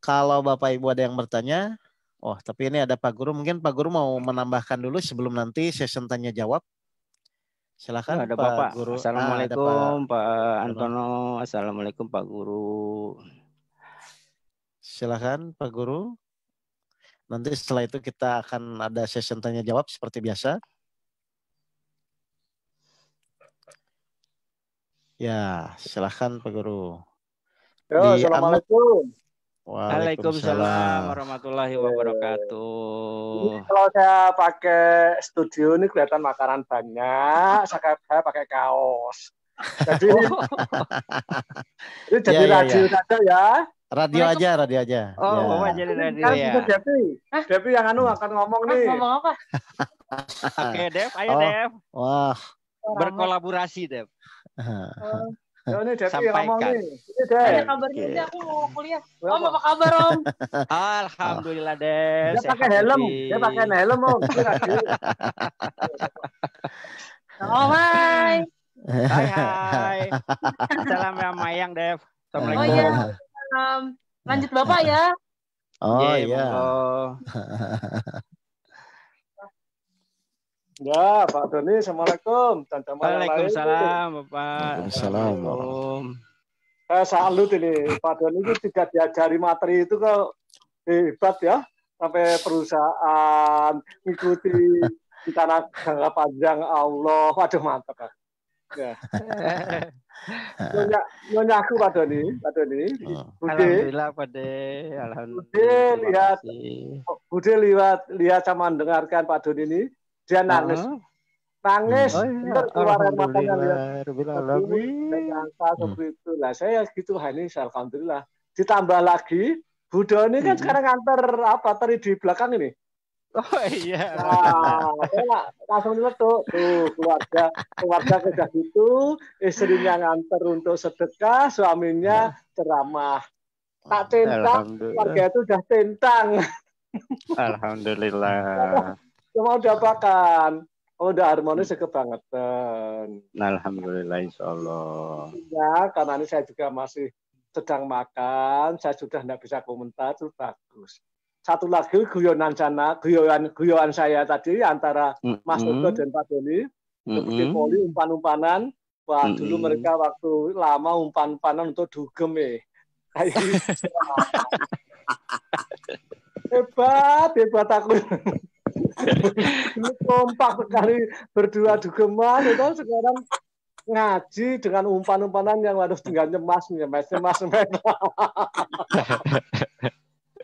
kalau Bapak Ibu ada yang bertanya, oh tapi ini ada Pak Guru, mungkin Pak Guru mau menambahkan dulu sebelum nanti session tanya jawab. Silakan Ada Pak Bapak. Guru. Ada Assalamualaikum Pak Dono. Antono. Assalamualaikum Pak Guru. Silakan Pak Guru. Nanti setelah itu kita akan ada session tanya jawab seperti biasa. Ya, silakan Pak Guru. Yo, Di assalamualaikum. Waalaikumsalam Waalaikumsalam. warahmatullahi Ini wabarakatuh. kalau saya pakai studio ini kelihatan makanan banyak, saya pakai kaos. Jadi ini jadi radio saja ya. Radio aja. Oh, Ya. Bapak jadi radio Kan ya. bisa Devi. Devi yang akan ngomong nih. Ngomong apa? Oke, Dev, ayo Oh. Dev. Wah. Berkolaborasi, Dev. Yo, ini Devi yang ngomong Sampaikan. nih. Ini Ada Dev. kabarnya Oke. aja, aku mau kuliah. Om, apa kabar Om? Alhamdulillah, Dev. Dia pakai Sehat, helm. Devi. Dia pakai helm, Om. Ini radio. Oh, hai. Hai. Salam ya Mayang, Dev. Assalamualaikum. Oh, iya. Lanjut Bapak ya. Oh Ye, iya. monggo. Ya, Pak Doni, assalamualaikum. Dan teman yang lain. Waalaikumsalam, Bapak. Waalaikumsalam. Saya salut ini. Pak Doni itu tidak diajari materi itu kok hebat ya. Sampai perusahaan mengikuti rencana jangka panjang Allah. Waduh, mantap. Pak. Ya. Nyonya aku Pak Doni. Bude, Alhamdulillah, Pak De. Alhamdulillah. Bude lihat sama mendengarkan Pak Doni ini. Dia nangis. Nangis. Oh, iya. Bener, keluar air matanya lihat. Alhamdulillah. Nyangka seperti itu lah. Saya gitu, ini alhamdulillah. Ditambah lagi, Bu Doni kan sekarang antar tadi di belakang ini. Oh iya. Nah, saya langsung tuh keluarga kerja gitu, istrinya nganter untuk sedekah, suaminya ceramah. Tak tentang, keluarga itu udah tentang. Alhamdulillah. Cuma udah makan. Oh, udah harmonis kebangetan. Alhamdulillah, insyaallah. Ya, karena ini saya juga masih sedang makan, saya sudah tidak bisa komentar, itu bagus. Satu lagi guyonan saya tadi antara Mas Toto dan Pak Doni, seperti poli umpan-umpanan. Wah, dulu mereka waktu lama umpan-umpanan untuk dugem hebat aku. Ini kompak sekali berdua dugeman itu sekarang ngaji dengan umpan-umpanan yang harus tinggal nyemas.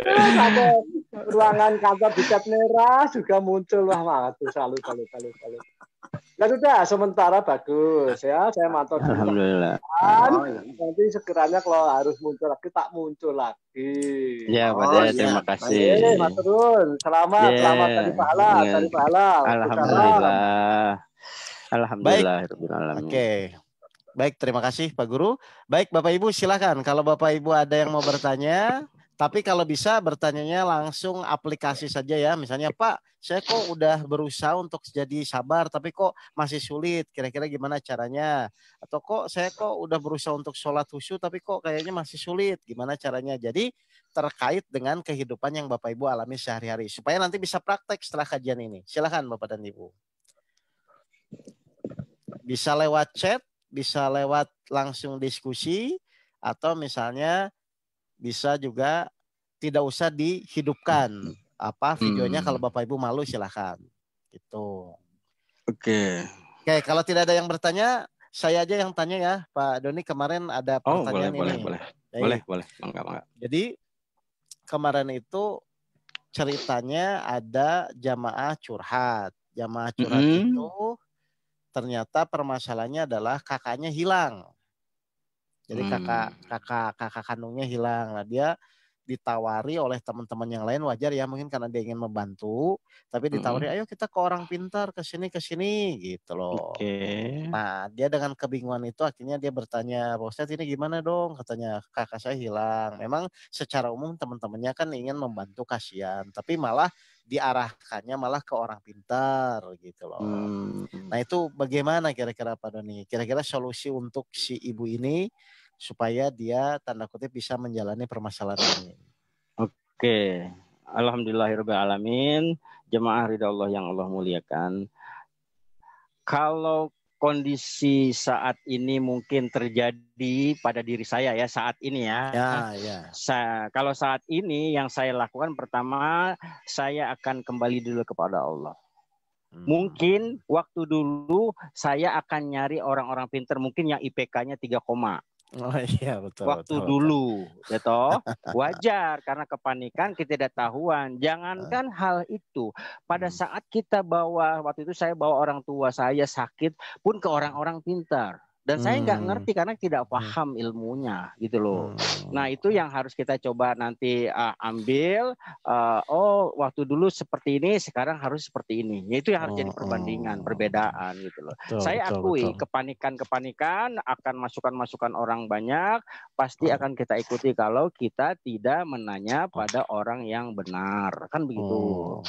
Sampai ruangan kantor di cat merah juga muncul. Wah, salut. Nah, sudah sementara bagus ya, saya mantau dulu. Alhamdulillah. Nanti sekiranya kalau harus muncul lagi tak muncul lagi. Ya, Pak De, terima kasih. Maturun. Selamat dari pahala, Alhamdulillah. Oke. Baik, terima kasih Pak Guru. Baik, Bapak Ibu silakan kalau Bapak Ibu ada yang mau bertanya. Tapi kalau bisa bertanyanya langsung aplikasi saja ya. Misalnya, Pak, saya kok udah berusaha untuk jadi sabar, tapi kok masih sulit. Kira-kira gimana caranya? Atau saya udah berusaha untuk sholat khusyuk, tapi kok kayaknya masih sulit. Gimana caranya? Jadi terkait dengan kehidupan yang Bapak Ibu alami sehari-hari. Supaya nanti bisa praktek setelah kajian ini. Silakan Bapak dan Ibu. Bisa lewat chat, bisa lewat langsung diskusi, atau misalnya bisa juga tidak usah dihidupkan videonya. Kalau Bapak Ibu malu silahkan gitu. Oke, kalau tidak ada yang bertanya, saya aja yang tanya ya Pak Doni. Kemarin ada pertanyaan boleh. Enggak. Jadi kemarin itu ceritanya ada jamaah curhat itu ternyata permasalahannya adalah kakaknya hilang. Jadi kakak kandungnya hilang. Nah, dia ditawari oleh teman-teman yang lain, wajar ya mungkin karena dia ingin membantu, tapi ditawari ayo kita ke orang pintar ke sini gitu loh. Nah, dia dengan kebingungan itu akhirnya dia bertanya, Pak Ustadz ini gimana dong? Katanya kakak saya hilang. Memang secara umum teman-temannya kan ingin membantu, kasihan, tapi malah diarahkannya malah ke orang pintar gitu loh. Nah itu bagaimana kira-kira Pak Doni? Kira-kira solusi untuk si ibu ini supaya dia tanda kutip bisa menjalani permasalahan ini. Oke. Alhamdulillahirrahmanirrahim. Jemaah ridha Allah yang Allah muliakan. Kalau kondisi saat ini mungkin terjadi pada diri saya ya saat ini ya. Kalau saat ini yang saya lakukan pertama, saya akan kembali dulu kepada Allah. Mungkin waktu dulu saya akan nyari orang-orang pintar mungkin yang IPK-nya 3, oh iya betul. Waktu betul, dulu, betul. Wajar karena kepanikan, ketidaktahuan. Jangankan hal itu, pada saat kita bawa, waktu itu saya bawa orang tua saya sakit pun ke orang-orang pintar. Dan saya nggak ngerti karena tidak paham ilmunya gitu loh. Nah itu yang harus kita coba nanti ambil. Oh waktu dulu seperti ini, sekarang harus seperti ini. Itu yang harus jadi perbandingan, perbedaan gitu loh. Saya akui kepanikan akan masukan-masukan orang banyak pasti akan kita ikuti kalau kita tidak menanya pada orang yang benar, kan begitu.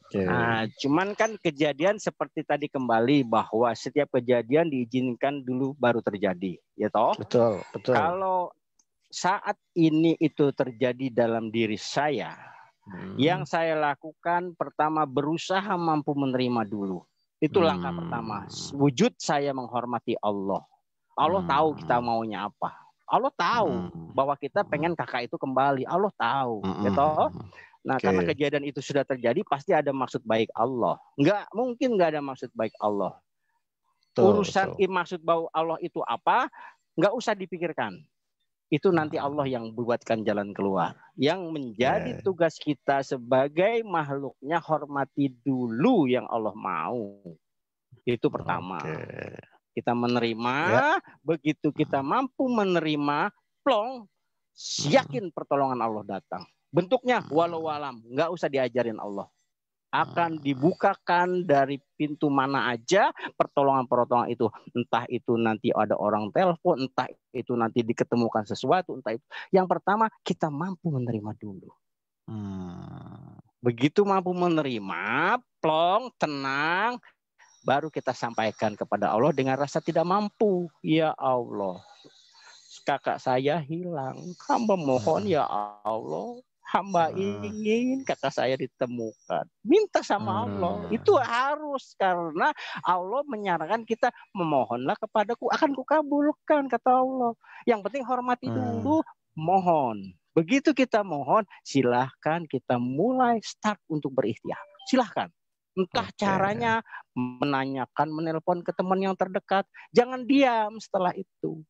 Nah, cuman kan kejadian seperti tadi kembali bahwa setiap kejadian diizinkan dulu baru terjadi, ya toh? Betul. Kalau saat ini itu terjadi dalam diri saya, yang saya lakukan pertama berusaha mampu menerima dulu. Itu langkah pertama. Wujud saya menghormati Allah. Allah tahu kita maunya apa. Allah tahu bahwa kita pengen kakak itu kembali. Allah tahu, ya toh? Nah, karena kejadian itu sudah terjadi, pasti ada maksud baik Allah. Nggak mungkin nggak ada maksud baik Allah. Urusan maksud baik Allah itu apa, nggak usah dipikirkan. Itu nanti Allah yang buatkan jalan keluar. Yang menjadi tugas kita sebagai makhluknya, hormati dulu yang Allah mau. Itu pertama. Kita menerima, begitu kita mampu menerima, plong, yakin pertolongan Allah datang. Bentuknya walau alam, nggak usah diajarin Allah. Akan dibukakan dari pintu mana aja pertolongan-pertolongan itu. Entah itu nanti ada orang telepon, entah itu nanti diketemukan sesuatu, entah itu. Yang pertama kita mampu menerima dulu. Begitu mampu menerima, plong, tenang, baru kita sampaikan kepada Allah dengan rasa tidak mampu. Ya Allah, kakak saya hilang. Hamba mohon ya Allah. Hamba ingin kakak saya ditemukan. Minta sama Allah. Itu harus karena Allah menyarankan kita memohonlah kepadaku akan kukabulkan kata Allah. Yang penting hormati dulu, mohon. Begitu kita mohon, silahkan kita mulai start untuk berikhtiar. Silahkan. Entah caranya menanyakan, menelpon ke teman yang terdekat. Jangan diam setelah itu.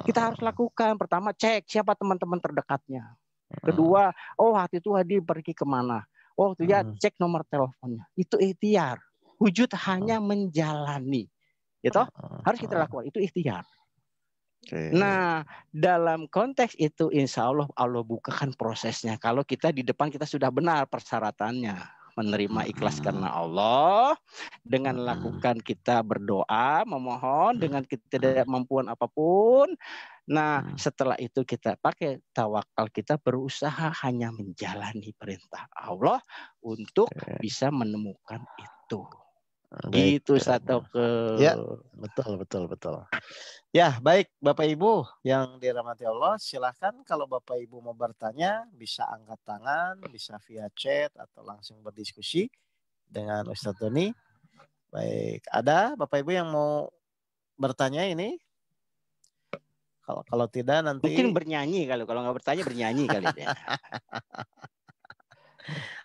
Kita harus lakukan. Pertama cek siapa teman-teman terdekatnya. Kedua, oh waktu itu Hadi pergi kemana? Oh itu ya cek nomor teleponnya. Itu ikhtiar. Wujud hanya menjalani. Gitu? Harus kita lakukan. Itu ikhtiar. Nah dalam konteks itu insya Allah Allah bukakan prosesnya. Kalau kita di depan kita sudah benar persyaratannya. Menerima ikhlas karena Allah, dengan lakukan kita berdoa, memohon dengan ketidakmampuan apapun. Nah, setelah itu kita pakai tawakal, kita berusaha hanya menjalani perintah Allah untuk bisa menemukan itu. Gitu satu ke. Ya, betul. Ya, baik Bapak Ibu yang dirahmati Allah, silahkan kalau Bapak Ibu mau bertanya bisa angkat tangan, bisa via chat atau langsung berdiskusi dengan Ustadz Doni. Baik, ada Bapak Ibu yang mau bertanya ini? Kalau tidak nanti mungkin bernyanyi kalau nggak bertanya bernyanyi kali ya.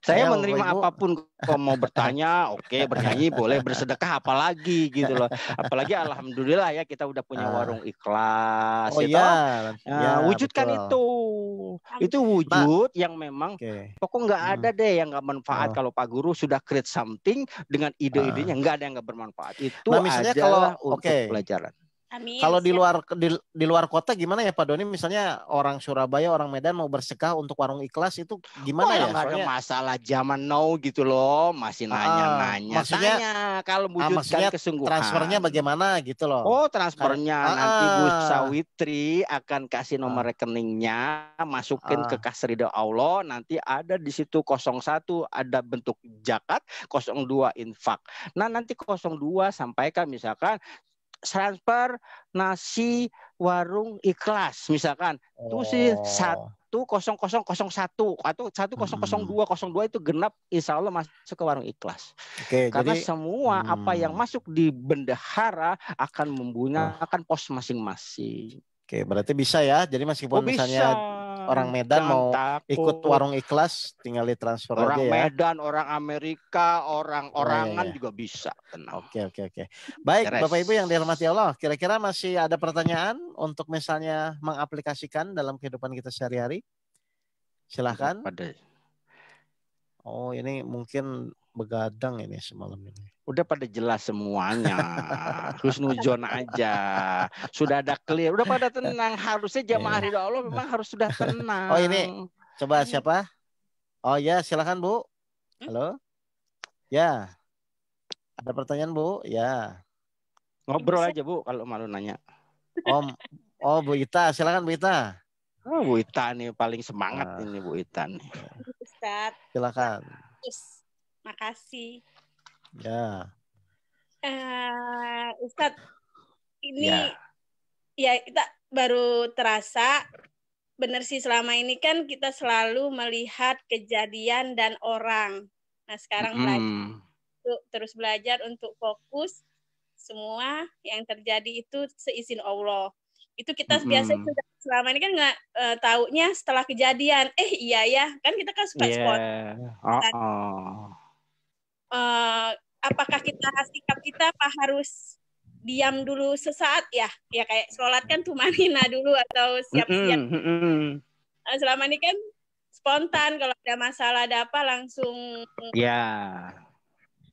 Saya menerima apapun. Kalau mau bertanya, oke, bernyanyi boleh, bersedekah apalagi gitu loh. Apalagi alhamdulillah ya kita udah punya warung ikhlas. Oh ya, wujudkan betul. itu wujud yang memang pokok nggak ada deh yang nggak manfaat. Kalau Pak Guru sudah create something dengan ide-idenya nggak ada yang nggak bermanfaat. Itu misalnya adalah kalau untuk pelajaran. Amin. Kalau di Siap. luar kota gimana ya Pak Doni? Misalnya orang Surabaya, orang Medan mau bersedekah untuk warung ikhlas itu gimana ya? Nggak ada Soalnya masalah zaman now gitu loh, masih nanya-nanya. maksudnya Tanya kalau wujudkan maksudnya transfernya kesungguhan. bagaimana gitu loh. Oh, transfernya nanti Bu Sawitri akan kasih nomor Ah. rekeningnya, masukin ke kas ridho Allah, nanti ada di situ 01 ada bentuk zakat, 02 infak. Nah, nanti 02 sampaikan misalkan transfer nasi warung ikhlas misalkan. Itu sih 10001 atau 1000202 itu genap insya Allah masuk ke warung ikhlas. Oke, Karena jadi semua apa yang masuk di bendahara akan menggunakan pos masing-masing. Oke, berarti bisa ya. Jadi meskipun misalnya orang Medan Jangan mau takut. ikut warung ikhlas, tinggal ditransfer orang aja ya. Medan, orang Amerika, orang-orangan juga bisa. Tenang. Oke. Baik, Beres. Bapak Ibu yang dirahmati Allah, kira-kira masih ada pertanyaan untuk misalnya mengaplikasikan dalam kehidupan kita sehari-hari? Silahkan. Oh, ini mungkin begadang ini semalam ini. Udah pada jelas semuanya. Husnuzon aja. Sudah ada clear. Udah pada tenang. Harusnya jamaah ridho Allah memang harus sudah tenang. Oh, ini coba siapa? Oh ya, silakan Bu. Halo. Ya. Ada pertanyaan Bu? Ya. Ngobrol aja Bu kalau malu nanya. Oh Bu Ita, silakan Bu Ita. Oh, Bu Ita nih paling semangat ini Bu Ita nih. Ustaz. Silakan. Makasih. Ya. Ustadz, ini ya kita baru terasa benar sih selama ini kan kita selalu melihat kejadian dan orang. Nah sekarang terus belajar untuk fokus semua yang terjadi itu seizin Allah. Itu kita biasa selama ini kan nggak taunya setelah kejadian. Iya ya kan kita kan suka spot. Apakah sikap kita apa harus diam dulu sesaat ya kayak sholat kan tumanina dulu atau siap-siap. Selama ini kan spontan kalau ada masalah ada apa langsung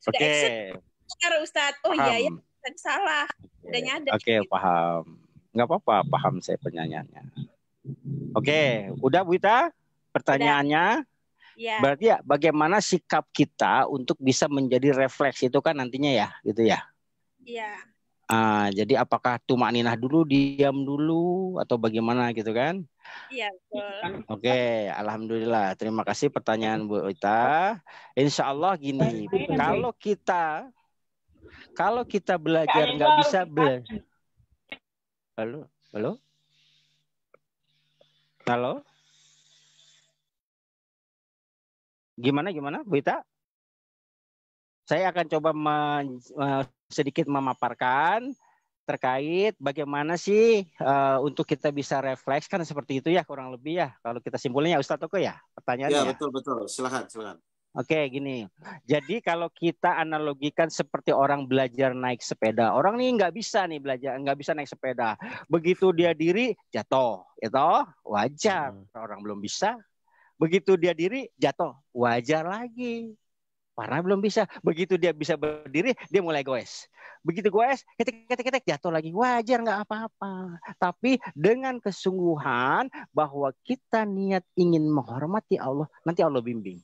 sudah Ustadz. Oh paham. iya tadi salah udah nyadar. Paham, nggak apa-apa, paham saya penyanyiannya. Udah Bu Ita pertanyaannya. Ya. Berarti ya bagaimana sikap kita untuk bisa menjadi refleks itu kan nantinya ya gitu ya. Iya. Jadi apakah tumakninah dulu, diam dulu atau bagaimana gitu kan? Iya betul. Alhamdulillah. Terima kasih pertanyaan Bu Ita. Insya Allah gini, kalau kita belajar nggak bisa belajar. Halo. Gimana Bu Ita? Saya akan coba sedikit memaparkan terkait bagaimana sih untuk kita bisa refleks kan seperti itu ya kurang lebih ya kalau kita simpulnya Ustadz Toko ya pertanyaannya. Ya betul. Silakan. Gini. Jadi kalau kita analogikan seperti orang belajar naik sepeda, orang nih nggak bisa naik sepeda. Begitu dia diri jatuh, itu wajar. Orang belum bisa. Begitu dia diri jatuh, wajar lagi. Karena belum bisa. Begitu dia bisa berdiri, dia mulai goes. Begitu goes, ketek jatuh lagi. Wajar, nggak apa-apa. Tapi dengan kesungguhan bahwa kita niat ingin menghormati Allah, nanti Allah bimbing.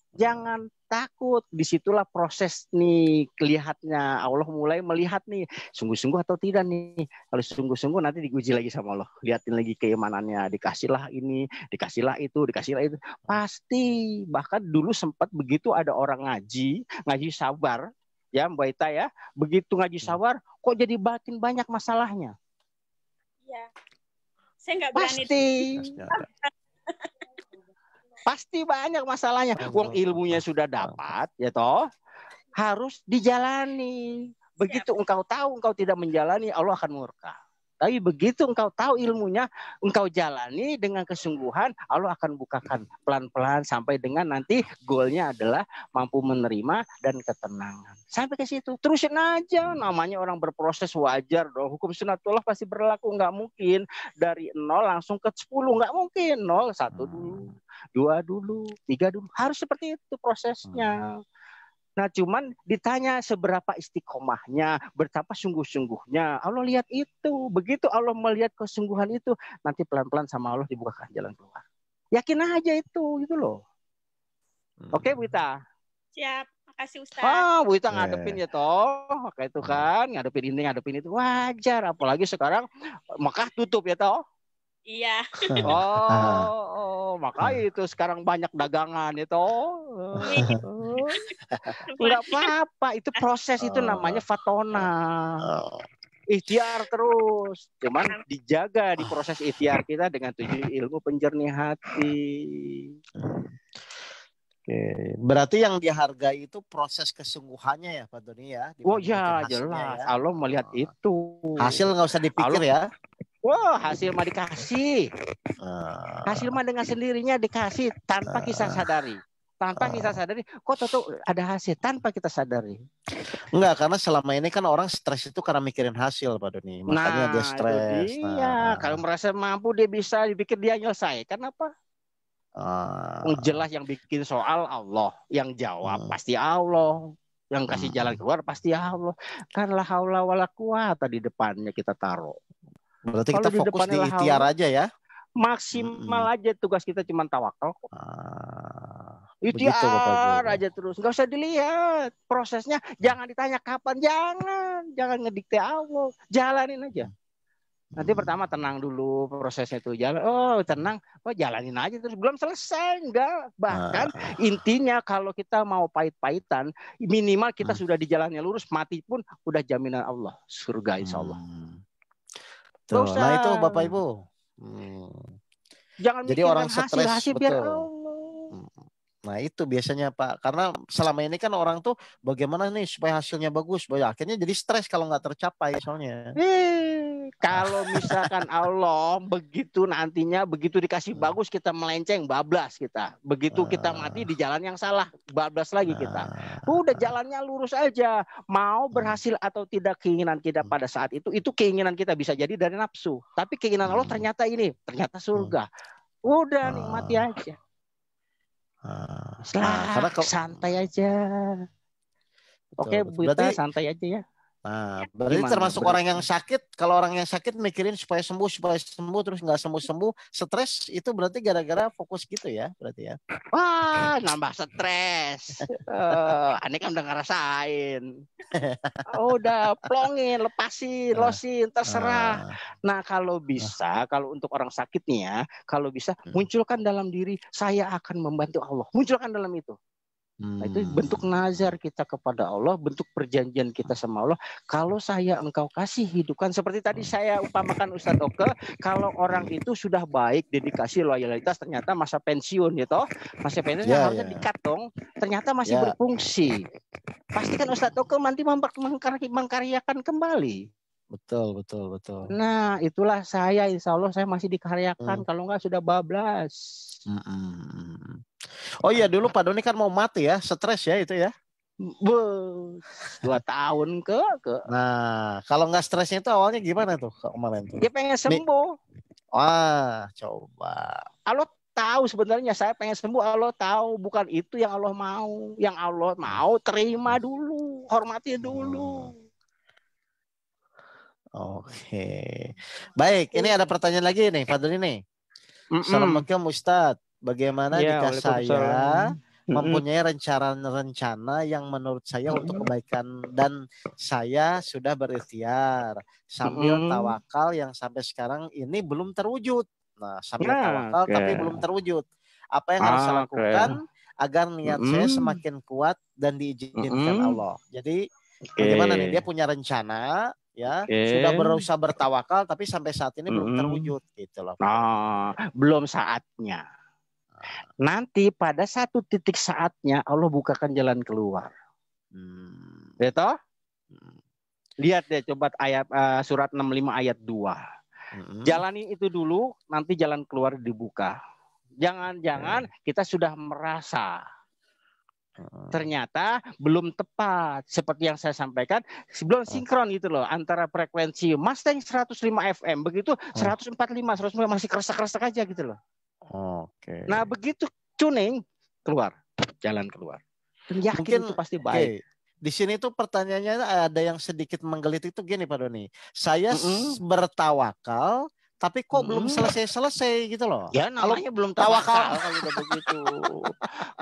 Jangan takut. Disitulah proses nih kelihatnya. Allah mulai melihat nih. Sungguh-sungguh atau tidak nih. Kalau sungguh-sungguh nanti diuji lagi sama Allah. Lihatin lagi keimanannya. Dikasihlah ini. Dikasihlah itu. Pasti. Bahkan dulu sempat begitu ada orang ngaji sabar. Ya Mbak Ita ya. Begitu ngaji sabar. Kok jadi makin banyak masalahnya. Iya. Saya nggak berani. Pasti banyak masalahnya. Wong ilmunya sudah dapat, ya toh. Harus dijalani. Begitu engkau tahu engkau tidak menjalani, Allah akan murka. Tapi begitu engkau tahu ilmunya, engkau jalani dengan kesungguhan, Allah akan bukakan pelan-pelan sampai dengan nanti goalnya adalah mampu menerima dan ketenangan. Sampai ke situ, terusin aja. Namanya orang berproses wajar dong. Hukum sunatullah pasti berlaku, nggak mungkin dari 0 langsung ke 10, nggak mungkin. 0, 1 dulu, 2 dulu, 3 dulu. Harus seperti itu prosesnya. Nah, cuman ditanya seberapa istiqomahnya, betapa sungguh-sungguhnya. Allah lihat itu. Begitu Allah melihat kesungguhan itu, nanti pelan-pelan sama Allah dibukakan jalan keluar. Yakin aja itu, gitu loh. Oke, Bu Ita. Siap. Makasih Ustaz. Bu Ita ngadepin ya toh. Kayak itu kan, ngadepin ini, ngadepin itu. Wajar. Apalagi sekarang Mekah tutup ya toh. Iya. Makanya itu sekarang banyak dagangan itu. Enggak apa-apa, itu proses, itu namanya fatona. Ikhtiar terus. Cuman dijaga di proses ikhtiar kita dengan tujuh ilmu penjernih hati. Oke, berarti yang dihargai itu proses kesungguhannya ya Pak Doni ya? Oh ya, jelas. Ya. Allah melihat itu. Hasil nggak usah dipikir ya. Wah, hasil mah dikasih. Hasil mah dengan sendirinya dikasih tanpa kita sadari. Tanpa kita sadari, kok tahu ada hasil tanpa kita sadari. Enggak, karena selama ini kan orang stres itu karena mikirin hasil Pak Doni. Makanya dia stres. Iya, kalau merasa mampu dia bisa dipikir dia nyelesai. Kenapa? Jelas yang bikin soal Allah, yang jawab pasti Allah, yang kasih jalan keluar pasti Allah. Kan la haula wala quwata di depannya kita taruh. Berarti kita fokus di ikhtiar aja ya. Maksimal aja, tugas kita cuma tawakal kok. Ikhtiar aja terus, nggak usah dilihat prosesnya. Jangan ditanya kapan, jangan ngedikte Allah, jalanin aja. Nanti pertama tenang dulu, prosesnya itu jalan. Tenang, jalanin aja terus, belum selesai enggak. Bahkan intinya kalau kita mau pahit-pahitan, minimal kita sudah di jalannya lurus, mati pun udah jaminan Allah, surga insya Allah. Nah itu Bapak Ibu. Jangan jadi orang stres hasil biar Allah. Nah itu biasanya Pak, karena selama ini kan orang tuh bagaimana nih supaya hasilnya bagus, akhirnya jadi stres kalau nggak tercapai soalnya. Kalau misalkan Allah begitu nantinya, begitu dikasih bagus kita melenceng, bablas kita. Begitu kita mati di jalan yang salah, bablas lagi kita. Udah jalannya lurus aja. Mau berhasil atau tidak keinginan kita pada saat itu keinginan kita bisa jadi dari nafsu. Tapi keinginan Allah ternyata surga. Udah nikmati aja. Karena santai aja. Oke, Bu Ita, santai aja ya. Nah, berarti termasuk orang yang sakit. Kalau orang yang sakit mikirin supaya sembuh terus nggak sembuh, stres itu berarti gara-gara fokus gitu ya, berarti ya. Wah, nambah stres. Aneh kan udah ngerasain. Udah plongin, lepasin, losin, terserah. Nah, kalau bisa, kalau untuk orang sakit nih ya, kalau bisa munculkan dalam diri, saya akan membantu Allah. Munculkan dalam itu. Nah, itu bentuk nazar kita kepada Allah, bentuk perjanjian kita sama Allah. Kalau saya engkau kasih hidupkan, seperti tadi saya upamakan Ustadz Oke, kalau orang itu sudah baik, dedikasi, loyalitas, ternyata masa pensiun gitu, masa pensiun harusnya di-cut dong, ternyata masih berfungsi. Pastikan Ustadz Oke nanti mengkaryakan kembali. Betul. Nah, itulah saya, insya Allah saya masih dikaryakan, kalau enggak sudah bablas. Oh iya, dulu Pak Doni kan mau mati ya, stres ya itu ya. 2 tahun ke. Nah, kalau nggak stresnya itu awalnya gimana tuh kemarin tuh? Dia pengen sembuh. Wah, coba. Allah tahu sebenarnya saya pengen sembuh, Allah tahu, bukan itu yang Allah mau. Yang Allah mau terima dulu, hormati dulu. Oke. Baik, ini ada pertanyaan lagi nih, Pak Doni nih. Assalamualaikum Ustadz. Bagaimana jika saya mempunyai rencana yang menurut saya untuk kebaikan dan saya sudah berikhtiar sambil tawakal yang sampai sekarang ini belum terwujud. Nah, sambil tawakal tapi belum terwujud. Apa yang harus saya lakukan agar niat saya semakin kuat dan diizinkan Allah? Jadi bagaimana nih, dia punya rencana ya, sudah berusaha bertawakal tapi sampai saat ini belum terwujud gitu loh. Belum saatnya. Nanti pada satu titik saatnya Allah bukakan jalan keluar. Betul? Lihat deh coba ayat surat 65 ayat 2. Jalani itu dulu, nanti jalan keluar dibuka. Jangan-jangan kita sudah merasa ternyata belum tepat, seperti yang saya sampaikan, belum sinkron gitu loh antara frekuensi Mustang 105 FM begitu 145 masih keresek-keresek aja gitu loh. Nah, begitu tuning keluar, jalan keluar. Dan yakin Mungkin itu pasti oke. baik. Di sini tuh pertanyaannya ada yang sedikit menggelitik itu gini Pak Doni. Saya Mm-mm. bertawakal tapi kok belum Mm-mm. selesai-selesai gitu loh. Ya Kalau namanya belum tawakal tawakal kalau udah begitu.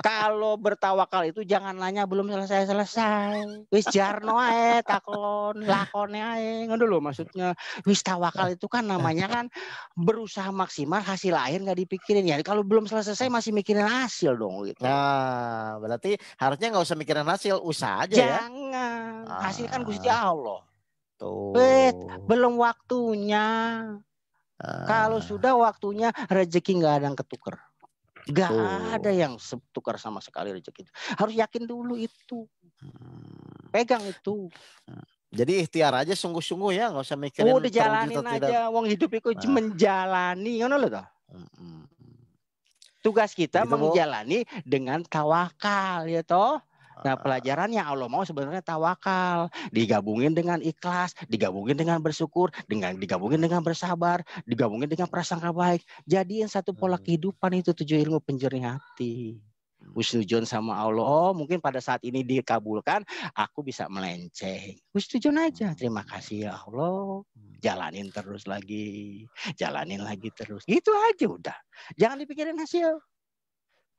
Kalau bertawakal itu jangan nanya belum selesai-selesai. Wis jarno ae takon, lakone ae. Ngono lho maksudnya. Wis tawakal itu kan namanya kan berusaha maksimal, hasil akhir nggak dipikirin. Ya kalau belum selesai masih mikirin hasil dong gitu. Nah, berarti harusnya nggak usah mikirin hasil, usaha aja ya. Jangan. Hasil kan Gusti Ah, Allah. tuh. Wait, belum waktunya. Kalau Ah, sudah waktunya rezeki nggak ada yang ketukar. Nggak ada tuh. yang tukar sama sekali rezeki itu. Harus yakin dulu itu. Hmm. Pegang itu. Jadi ikhtiar aja sungguh-sungguh ya, nggak usah mikirin Udah terwujud jalanin atau tidak. aja. Wong hidup itu Nah. menjalani. Ngono lho toh. Mm-mm. Tugas kita Begitu, Bu. menjalani dengan tawakal ya toh. Nah pelajaran yang Allah mau sebenarnya tawakal. Digabungin dengan ikhlas, digabungin dengan bersyukur, digabungin dengan bersabar, digabungin dengan prasangka baik. Jadiin satu pola kehidupan itu 7 ilmu penjernih hati. Husnudzon sama Allah. Oh mungkin pada saat ini dikabulkan, aku bisa melenceng. Husnudzon aja. Terima kasih ya Allah. Jalanin terus lagi. Jalanin lagi terus. Gitu aja udah. Jangan dipikirin hasil.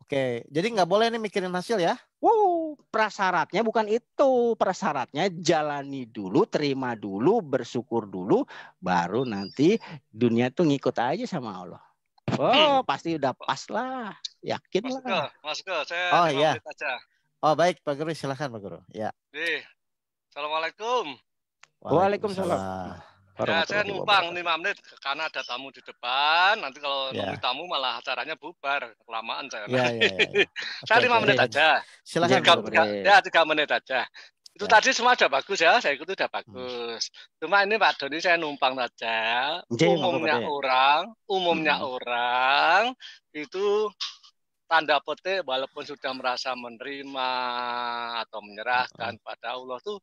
Oke, jadi nggak boleh nih mikirin hasil ya. Wow, prasyaratnya bukan itu. Prasyaratnya jalani dulu, terima dulu, bersyukur dulu, baru nanti dunia tuh ngikut aja sama Allah. Oh, pasti udah pas lah, yakin lah. Mas Go, saya Oh 5 iya. menit aja. Oh baik Pak Guru, silakan Pak Guru. Ya. Assalamualaikum. Waalaikumsalam. Ya, saya numpang 5 menit karena ada tamu di depan. Nanti kalau Ya. nunggu tamu malah acaranya bubar, kelamaan saya. Ya. Saya 5 menit aja. Silakan. 3 menit aja. Itu tadi semua sudah bagus ya, saya ikuti sudah bagus. Cuma ini Pak Doni saya numpang saja. Umumnya orang itu tanda petik walaupun sudah merasa menerima atau menyerahkan pada Allah tuh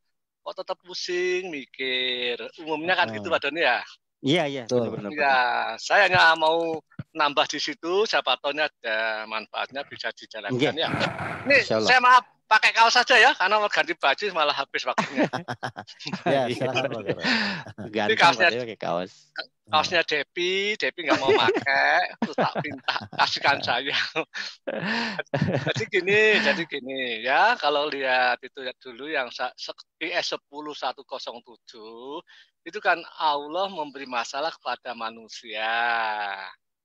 kok tetap pusing mikir. Umumnya kan gitu Pak Doni ya. Iya. Benar. Ya, saya hanya mau nambah di situ, siapa tahu ada manfaatnya bisa dijalankan ya. Ini saya maaf pakai kaos saja ya, karena mau ganti baju malah habis waktunya. Ya, silakan Pak Guru. Ganti pakai kaos. Kaosnya Depi nggak mau pakai, terus tak minta kasihkan saya. Jadi gini ya, kalau lihat itu ya dulu yang PS 10107 itu kan Allah memberi masalah kepada manusia.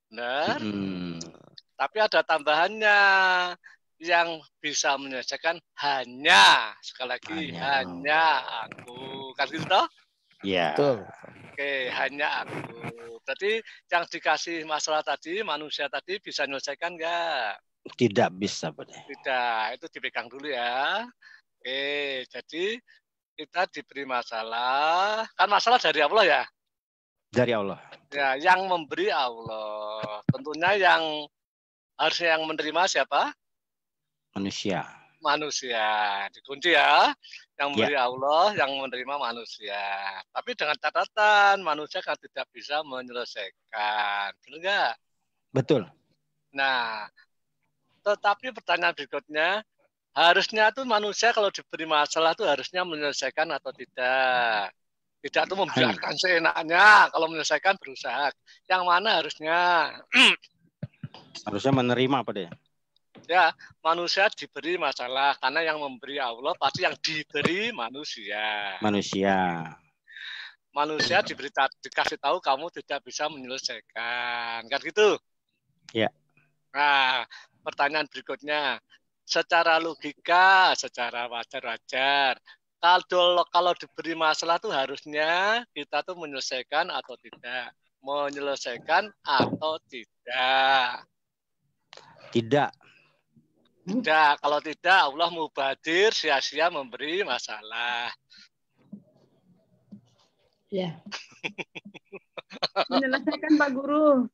Benar? Tapi ada tambahannya yang bisa menyelesaikan hanya sekali lagi hanya aku. Kan gitu toh? Iya. Betul. Oke, hanya aku. Berarti yang dikasih masalah tadi, manusia tadi bisa menyelesaikan nggak? Tidak bisa, Pak. Tidak, itu dipegang dulu ya. Oke, jadi kita diberi masalah. Kan masalah dari Allah ya? Dari Allah. Ya, yang memberi Allah. Tentunya yang harusnya yang menerima siapa? Manusia. Dikunci ya. Yang memberi Allah, yang menerima manusia. Tapi dengan catatan manusia kan tidak bisa menyelesaikan. Benar nggak? Betul. Nah, tetapi pertanyaan berikutnya, harusnya tuh manusia kalau diberi masalah tuh harusnya menyelesaikan atau tidak? Tidak tuh membiarkan seenaknya. Kalau menyelesaikan berusaha. Yang mana harusnya? Harusnya menerima apa deh? Ya, manusia diberi masalah karena yang memberi Allah pasti yang diberi manusia. Manusia dikasih tahu kamu tidak bisa menyelesaikan, kan gitu? Ya. Nah, pertanyaan berikutnya, secara logika, secara wajar-wajar, kalau diberi masalah tuh harusnya kita tuh menyelesaikan atau tidak? Menyelesaikan atau tidak? Tidak. Tidak, kalau tidak Allah mubadir sia-sia memberi masalah. Ya. Menyelesaikan Pak Guru.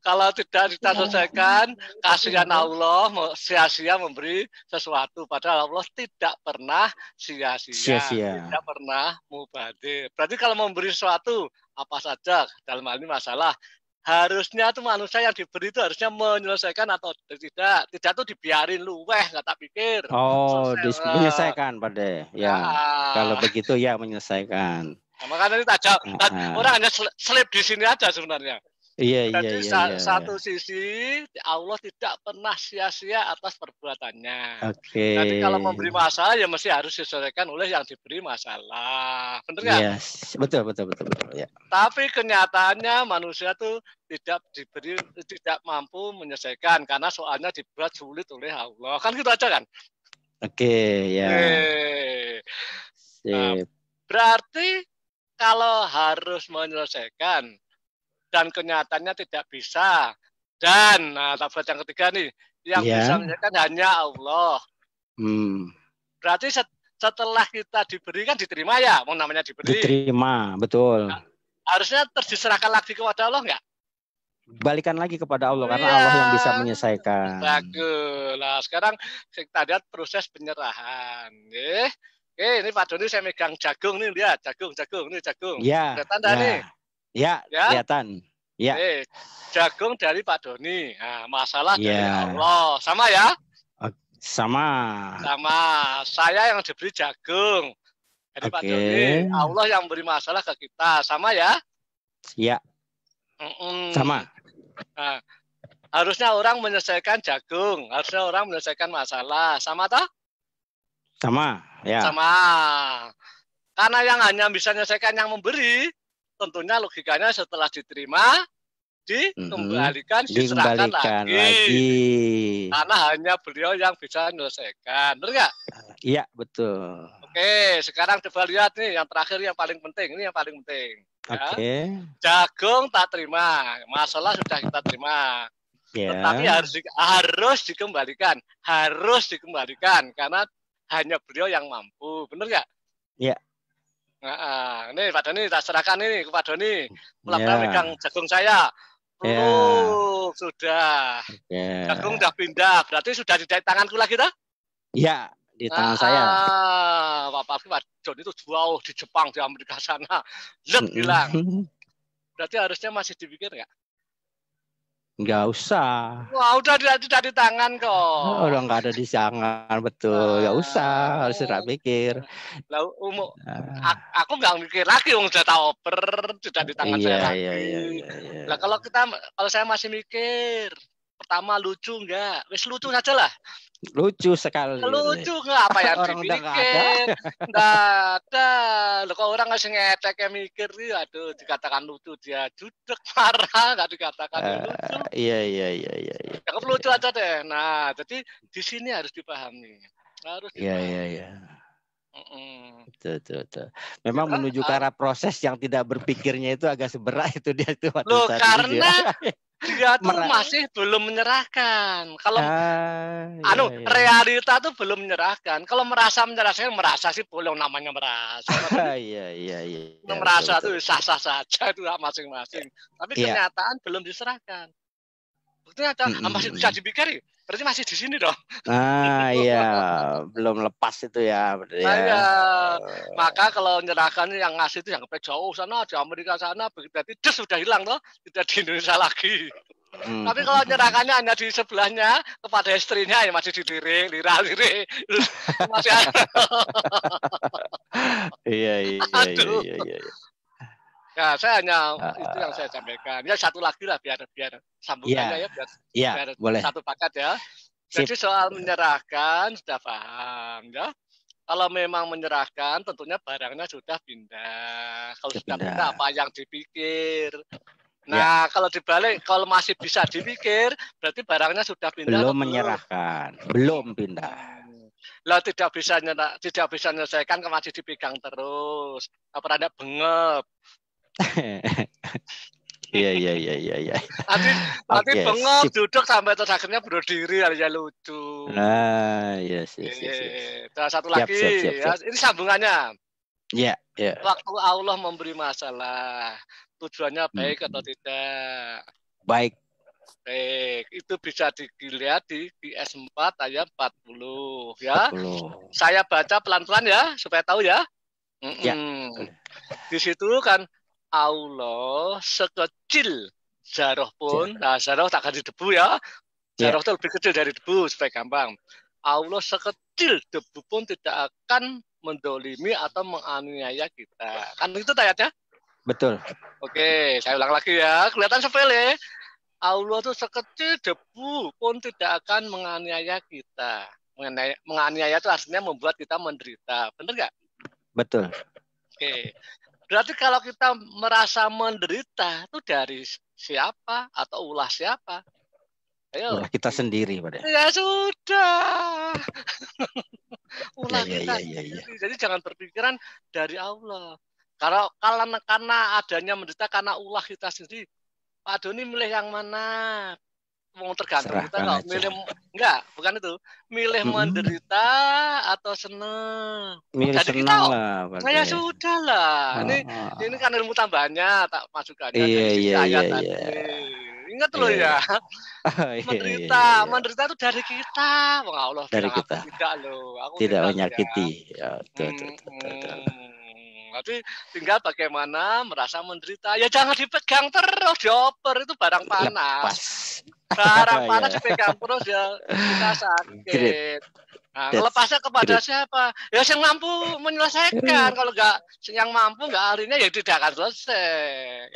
Kalau tidak kita selesaikan, kasihan Allah sia-sia memberi sesuatu. Padahal Allah tidak pernah sia-sia. Tidak pernah mubadir. Berarti kalau memberi sesuatu, apa saja dalam hal ini masalah, harusnya tuh manusia yang diberi itu harusnya menyelesaikan atau tidak tuh dibiarin luweh, nggak tak pikir. Oh, Selesai. menyelesaikan Pak ya. Kalau Nah, begitu ya menyelesaikan. makanya ini orang hanya selip di sini aja sebenarnya. Iya. Jadi satu sisi Allah tidak pernah sia-sia atas perbuatannya. Oke. Jadi kalau memberi masalah ya mesti harus diselesaikan oleh yang diberi masalah. Benar nggak? Yes, betul ya. Tapi kenyataannya manusia tuh tidak mampu menyelesaikan karena soalnya dibuat sulit oleh Allah. Kan gitu aja kan? Oke, ya. Nah, berarti kalau harus menyelesaikan dan kenyataannya tidak bisa. Dan tablet yang ketiga nih, yang bisa menyelesaikan hanya Allah. Berarti setelah kita diberi kan diterima ya, mau namanya diberi. Diterima, betul. Nah, harusnya diserahkan lagi kepada Allah nggak? Balikan lagi kepada Allah karena Allah yang bisa menyelesaikan. Bagus. Nah, sekarang kita lihat proses penyerahan. Oke, ini Pak Doni saya megang jagung nih, lihat jagung ini jagung. Ya. Kelihatan nih? Ya, kelihatan. Ya. Jagung dari Pak Doni. Nah, masalah dari Allah. Sama ya? Sama. Saya yang diberi jagung. Jadi Pak Doni, Allah yang beri masalah ke kita. Sama ya? Ya. Sama. Nah, harusnya orang menyelesaikan jagung. Harusnya orang menyelesaikan masalah. Sama toh? Sama. Ya. Sama. Karena yang hanya bisa menyelesaikan yang memberi, tentunya logikanya setelah diterima, dikembalikan, diserahkan lagi. Karena hanya beliau yang bisa menyelesaikan. Benar nggak? Iya, betul. Oke, sekarang coba lihat nih yang terakhir yang paling penting. Ini yang paling penting. Oke. Jagung tak terima, masalah sudah kita terima. Tetapi harus dikembalikan. Harus dikembalikan karena hanya beliau yang mampu. Benar nggak? Iya. Nah, ini Pak Doni, tak serahkan ini ke Pak Doni. Pelan-pelan megang jagung saya. Sudah. Jagung udah pindah. Berarti sudah di tanganku lagi, toh? Iya, di tangan saya. Pak Doni itu jauh di Jepang, di Amerika sana. Bilang. Berarti harusnya masih dipikir nggak? Nggak usah. Wah, udah di tangan kok. Udah nggak ada di tangan, betul. Nggak usah, harus tidak pikir. Lah, aku nggak mikir lagi, sudah tahu sudah di tangan saya lagi. Iya. Lah kalau saya masih mikir, pertama lucu nggak? Wis lucu saja lah. Lucu sekali. Lucu nggak apa yang dipikir? Nggak ada. Loh, kok orang ngasih ngecek yang mikir, aduh dikatakan lucu dia judek marah, nggak dikatakan lucu. Iya. Cukup lucu aja deh. Nah, jadi di sini harus dipahami. Harus dipahami. Iya. Betul. Memang menuju ke arah proses yang tidak berpikirnya itu agak seberat itu dia itu. Loh, karena dia tuh masih belum menyerahkan. Kalau realita tuh belum menyerahkan. Kalau merasa sih boleh namanya merasa. Iya. Merasa tuh sah-sah saja itu masing-masing. Tapi kenyataan belum diserahkan. Buktinya masih bisa dipikir. Berarti masih di sini dong. Iya, belum lepas itu ya. Maka kalau menyerahkan yang ngasih itu yang jauh sana, di Amerika sana, berarti sudah hilang toh, tidak di Indonesia lagi. Tapi kalau menyerahkannya hanya di sebelahnya kepada istrinya ya masih dilirik, lirik, masih ada. Iya. Ya, saya hanya itu yang saya sampaikan. Ya satu lagi lah biar sambungannya biar boleh. Satu paket ya. Jadi soal menyerahkan sudah paham ya. Kalau memang menyerahkan tentunya barangnya sudah pindah. Kalau sudah pindah apa yang dipikir? Nah, kalau dibalik kalau masih bisa dipikir berarti barangnya sudah pindah. Belum menyerahkan, belum pindah. Lah tidak bisa menyelesaikan masih dipegang terus. Apa ada bengep? Iya. Nanti bengok duduk sampai terus akhirnya bunuh diri ya lucu. Yes. Satu lagi ya. Ini sambungannya. Iya. Waktu Allah memberi masalah, tujuannya baik atau tidak? Baik. Itu bisa dilihat di QS 4 ayat 40 ya. 40. Saya baca pelan-pelan ya supaya tahu ya. Di situ kan Allah sekecil Zarah pun, nah zarah tak ganti debu ya. Zarah itu lebih kecil dari debu supaya gampang. Allah sekecil debu pun tidak akan mendolimi atau menganiaya kita. Kan itu ayatnya? Betul. Oke, saya ulang lagi ya. Kelihatan sepele. Allah itu sekecil debu pun tidak akan menganiaya kita. Menganiaya itu artinya membuat kita menderita. Benar nggak? Betul. Oke. Berarti kalau kita merasa menderita itu dari siapa atau ulah siapa? Ayo. Ulah kita sendiri, Pak. Ya sudah. Ulah kita Ya. Jadi jangan berpikiran dari Allah. Karena adanya menderita karena ulah kita sendiri. Pak Doni milih yang mana? Mau tergantung Serahkan kita nggak aja. milih, enggak, bukan itu. Milih menderita atau seneng. Milih Jadi senang kita, lah, Pak. ya sudah lah. Ini kan ilmu tambahannya tak masukkannya dari sisi ayat tadi. Ingat loh ya. Menderita itu dari kita. Wong Allah dari bilang kita. Aku tidak loh. Aku tidak menyakiti. Ya, betul. Berarti tinggal bagaimana merasa menderita. Ya jangan dipegang terus, dioper itu barang panas. Barang panas dipegang terus ya kita sakit. Nah, lepasnya kepada siapa? Ya yang mampu menyelesaikan. Kalau enggak yang mampu enggak ahlinya ya tidak akan selesai.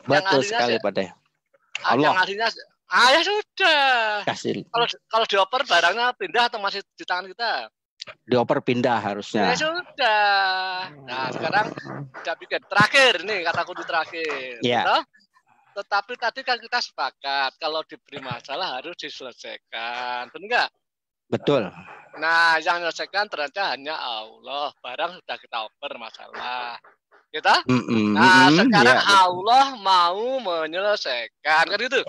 Betul sekali, Pak De. Allah. Yang ahlinya ya sudah. Kasih. Kalau dioper barangnya pindah atau masih di tangan kita? Dioper pindah harusnya. Ya sudah. Nah sekarang kita bikin terakhir nih kataku di terakhir. Ya. Betul? Tetapi tadi kan kita sepakat kalau diberi masalah harus diselesaikan, benar nggak? Betul. Nah yang menyelesaikan ternyata hanya Allah. Barang sudah kita oper masalah, gitu? Nah sekarang Allah mau menyelesaikan kan itu?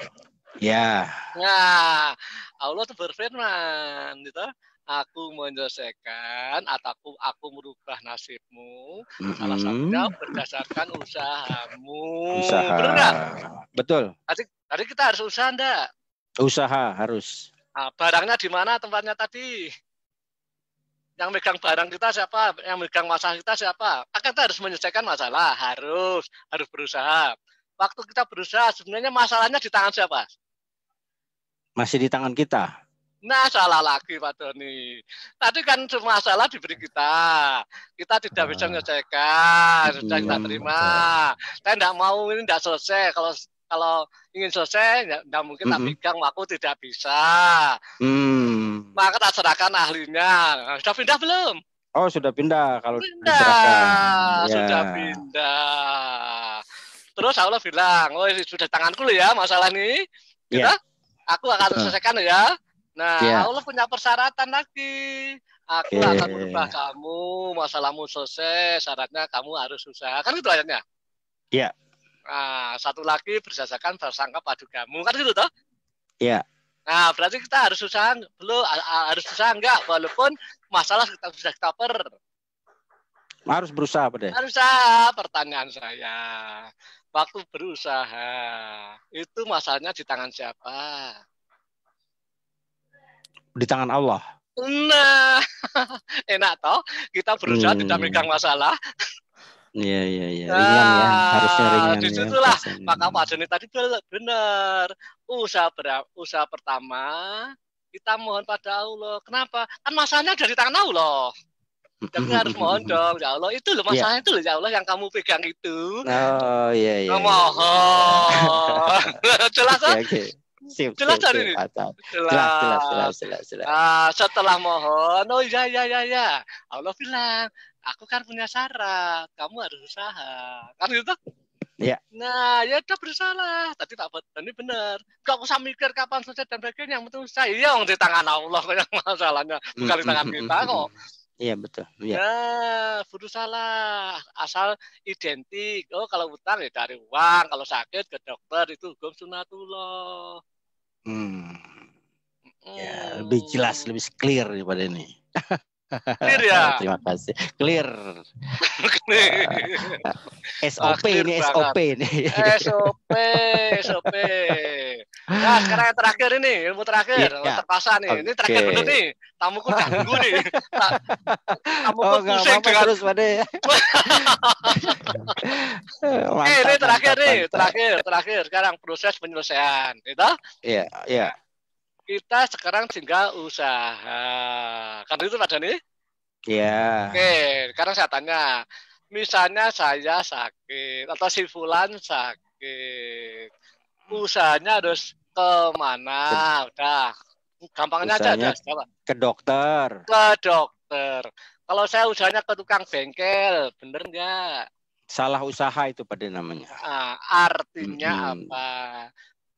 Ya. Nah Allah itu berfirman, gitu. Aku menyelesaikan atau aku merubah nasibmu. Salah satunya berdasarkan usahamu. Benar nggak? Betul. Tadi kita harus usaha enggak? Usaha harus. Nah, barangnya di mana tempatnya tadi? Yang megang barang kita siapa? Yang megang masalah kita siapa? Kita harus menyelesaikan masalah. Harus berusaha. Waktu kita berusaha, sebenarnya masalahnya di tangan siapa? Masih di tangan kita. Nah, salah lagi Pak Doni. Tadi kan masalah diberi kita. Kita tidak bisa menyelesaikan. Sudah kita terima. Saya tidak mau ini tidak selesai. Kalau ingin selesai, tidak mungkin tak pegang. Aku tidak bisa. Maka tak serahkan ahlinya. Sudah pindah belum? Oh, sudah pindah. Kalau diserahkan. Sudah pindah. Terus Allah bilang, oh sudah tanganku loh ya masalah ini. Gitu? Aku akan selesaikan ya. Nah, Allah punya persyaratan lagi. Aku akan merubah kamu, masalahmu selesai, syaratnya kamu harus usaha. Kan itu ayatnya? Iya. Nah, satu lagi berdasarkan prasangka padukamu. Kan gitu toh? Iya. Nah, berarti kita harus usaha, belum harus usaha enggak? Walaupun masalah kita sudah kita harus berusaha, Pak De. Harus usaha, pertanyaan saya. Waktu berusaha, itu masalahnya di tangan siapa? Di tangan Allah. Nah, enak toh kita berusaha tidak megang masalah. Iya. Ringan ya, harusnya ringan. Disitulah maka Pak Joni tadi benar. Usaha pertama kita mohon pada Allah. Kenapa? Kan masalahnya dari tangan Allah. Jadi harus mohon dong, ya Allah. Itu loh masalahnya itu loh ya Allah yang kamu pegang itu. Oh iya. Mohon. Jelas kan? Sip, jelas dari ini. Jelas. Setelah mohon, oh ya. Allah bilang, aku kan punya syarat, kamu harus usaha. Kan gitu? Iya. Nah, ya udah bersalah. Tadi Pak Doni benar. Gak usah mikir kapan selesai dan bagian yang penting usaha. Iya, di tangan Allah yang masalahnya, bukan di tangan kita kok. Iya betul. Iya. Nah, berusaha asal identik. Oh, kalau utang ya dari uang, kalau sakit ke dokter itu hukum sunatullah. Ya, lebih jelas, lebih clear daripada ini. Clear ya? Terima kasih. Clear. SOP ini, SOP ini. SOP. Nah, sekarang yang terakhir ini, ilmu terakhir. Iya. Terpaksa nih. Ini terakhir bener nih. Tamuku ganggu nih. Tamuku nggak pusing apa-apa dengan... terus Pade. ini terakhir nih. mantap. Terakhir. Sekarang proses penyelesaian. Gitu? Iya, iya. Kita sekarang tinggal usaha. Kan itu Pak Dani? Iya. Oke, sekarang saya tanya. Misalnya saya sakit atau si Fulan sakit. Usahanya harus kemana? Udah. Gampangnya aja. Usahanya ke dokter. Ke dokter. Kalau saya usahanya ke tukang bengkel, bener nggak? Salah usaha itu pada namanya. Nah, artinya apa?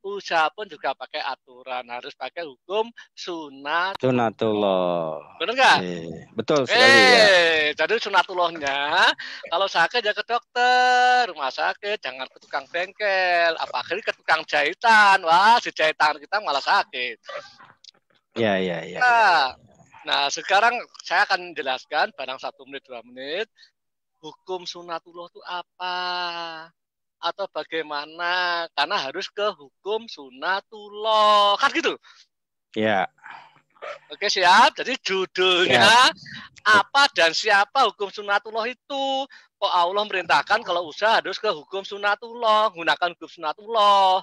Usaha pun juga pakai aturan, harus pakai hukum sunatullah. Benar nggak? Betul sekali ya. Jadi sunatullahnya, kalau sakit ya ke dokter, rumah sakit jangan ke tukang bengkel, apalagi ke tukang jahitan. Wah, si jahitan kita malah sakit. Ya. Nah, sekarang saya akan menjelaskan barang 1 menit 2 menit hukum sunatullah itu apa atau bagaimana, karena harus ke hukum sunatullah kan gitu. Ya. Oke, siap. Jadi judulnya apa dan siapa hukum sunatullah itu. Kok Allah merintahkan kalau usaha harus ke hukum sunatullah, gunakan hukum sunatullah.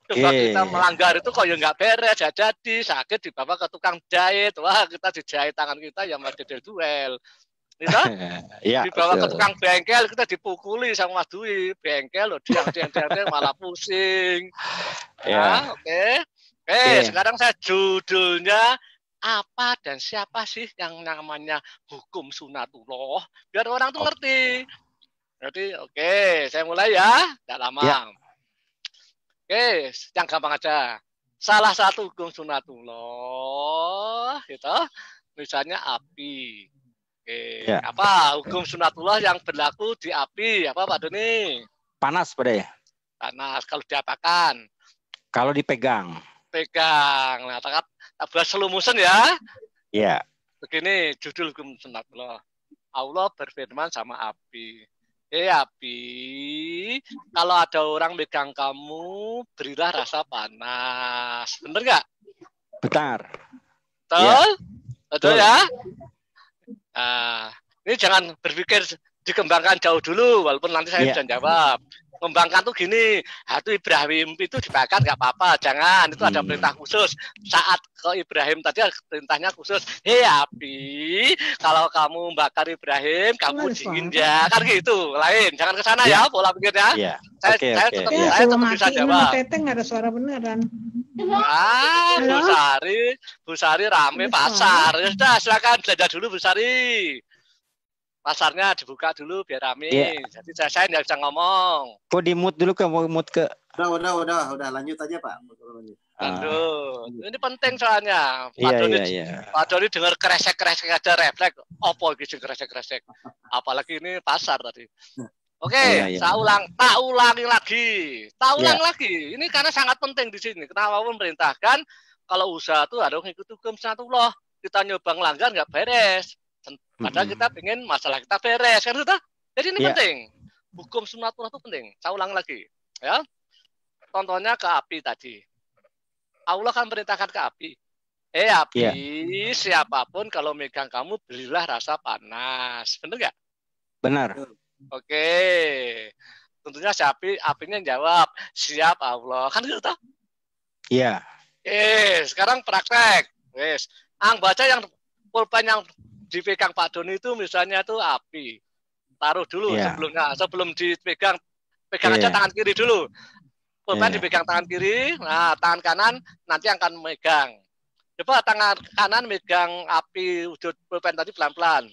Coba kita melanggar itu kok ya nggak beres, ya jadi sakit dibawa ke tukang jahit, wah kita dijahit tangan kita ya masih duel. Gitu? Ya, dibawa ke tukang bengkel kita dipukuli sama Mas Dwi, bengkel loh dia malah pusing. Ya, oke. Sekarang saya judulnya apa dan siapa sih yang namanya hukum sunatullah biar orang tuh ngerti. Jadi saya mulai ya, tidak lama. Ya. Yang gampang aja. Salah satu hukum sunatullah gitu, misalnya api. Apa hukum sunatullah yang berlaku di api? Apa Pak Doni? Panas pada ya? Panas kalau diapakan? Kalau dipegang. Pegang. Nah, tak buat slow motion ya. Iya. Begini judul hukum sunatullah. Allah berfirman sama api. Api, kalau ada orang megang kamu, berilah rasa panas. Bener nggak? Benar. Betul? Betul ya? Nah, ini jangan berpikir dikembangkan jauh dulu, walaupun nanti saya bisa jawab. Kembangkan tuh gini, hatu Ibrahim itu dibakar nggak apa-apa, jangan, itu ada perintah khusus. Saat ke Ibrahim tadi perintahnya khusus, api, kalau kamu bakar Ibrahim, kamu dingin ya, kan gitu, lain, jangan ke sana ya pola pikirnya. Saya tetap bisa jawab. Teteh nggak ada suara beneran. Bu Sari rame pasar, ya sudah silakan belanja dulu Bu Sari. Pasarnya dibuka dulu biar rame. Jadi saya nggak bisa ngomong. Kok di mute dulu ke Udah lanjut aja Pak. Aduh, ini penting soalnya. Pak Doni dengar kresek-kresek aja refleks. Apa gitu kresek-kresek. Apalagi ini pasar tadi. Oke, tak ulangi lagi. Ini karena sangat penting di sini. Kenapa memerintahkan kalau usaha itu harus ngikut hukum sunatullah. Kita nyoba ngelanggar nggak beres. Padahal kita pengen masalah kita beres kan gitu. Jadi ini penting. Hukum sunatullah itu penting. Saya ulang lagi, ya. Contohnya ke api tadi. Allah kan perintahkan ke api. Api, siapapun kalau megang kamu berilah rasa panas. Benar nggak? Benar. Oke. Tentunya si apinya jawab, siap Allah. Kan gitu toh? Iya. Sekarang praktek. Baca yang pulpen yang dipegang Pak Doni itu misalnya itu api. Taruh dulu sebelum dipegang, aja tangan kiri dulu. Pulpen dipegang tangan kiri, nah tangan kanan nanti akan megang. Coba tangan kanan megang api wujud pulpen tadi pelan-pelan.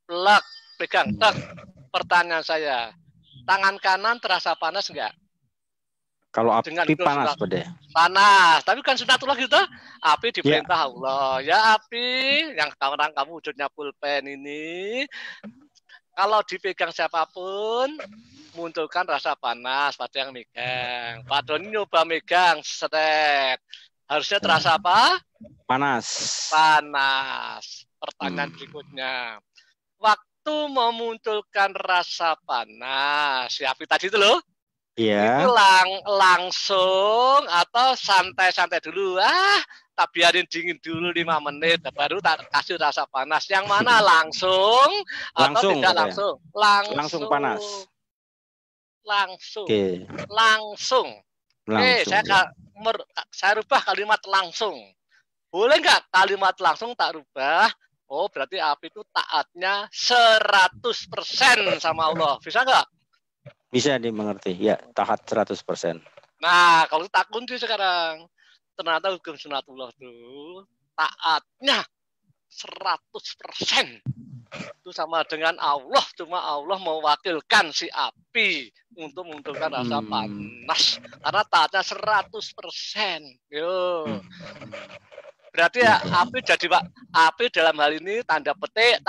Plek, pegang, tek. Pertanyaan saya, tangan kanan terasa panas enggak? Kalau api panas pada. Panas, tapi kan sunatullah gitu. Api diperintah Allah. Ya api, yang sekarang kamu wujudnya pulpen ini, kalau dipegang siapapun, munculkan rasa panas pada yang megang. Pak Doni nyoba megang, seret. Harusnya terasa apa? Panas. Pertanyaan berikutnya. Waktu memunculkan rasa panas, si api tadi itu loh. Iya. Itu langsung atau santai-santai dulu. Tak biarin dingin dulu 5 menit, baru tak kasih rasa panas. Yang mana langsung atau Langsung, tidak katanya. langsung? Langsung panas. Langsung. Oke. Langsung. Oke, Langsung. Ya. saya rubah kalimat langsung. Boleh nggak kalimat langsung tak rubah? Oh, berarti api itu taatnya 100% sama Allah. Bisa nggak? Bisa dimengerti. Ya, taat 100%. Nah, kalau tak kunci sekarang. Ternyata hukum sunatullah itu taatnya 100%. Itu sama dengan Allah. Cuma Allah mewakilkan si api untuk menguntungkan rasa panas. Karena taatnya 100%. Yo. Berarti ya api jadi api dalam hal ini tanda petik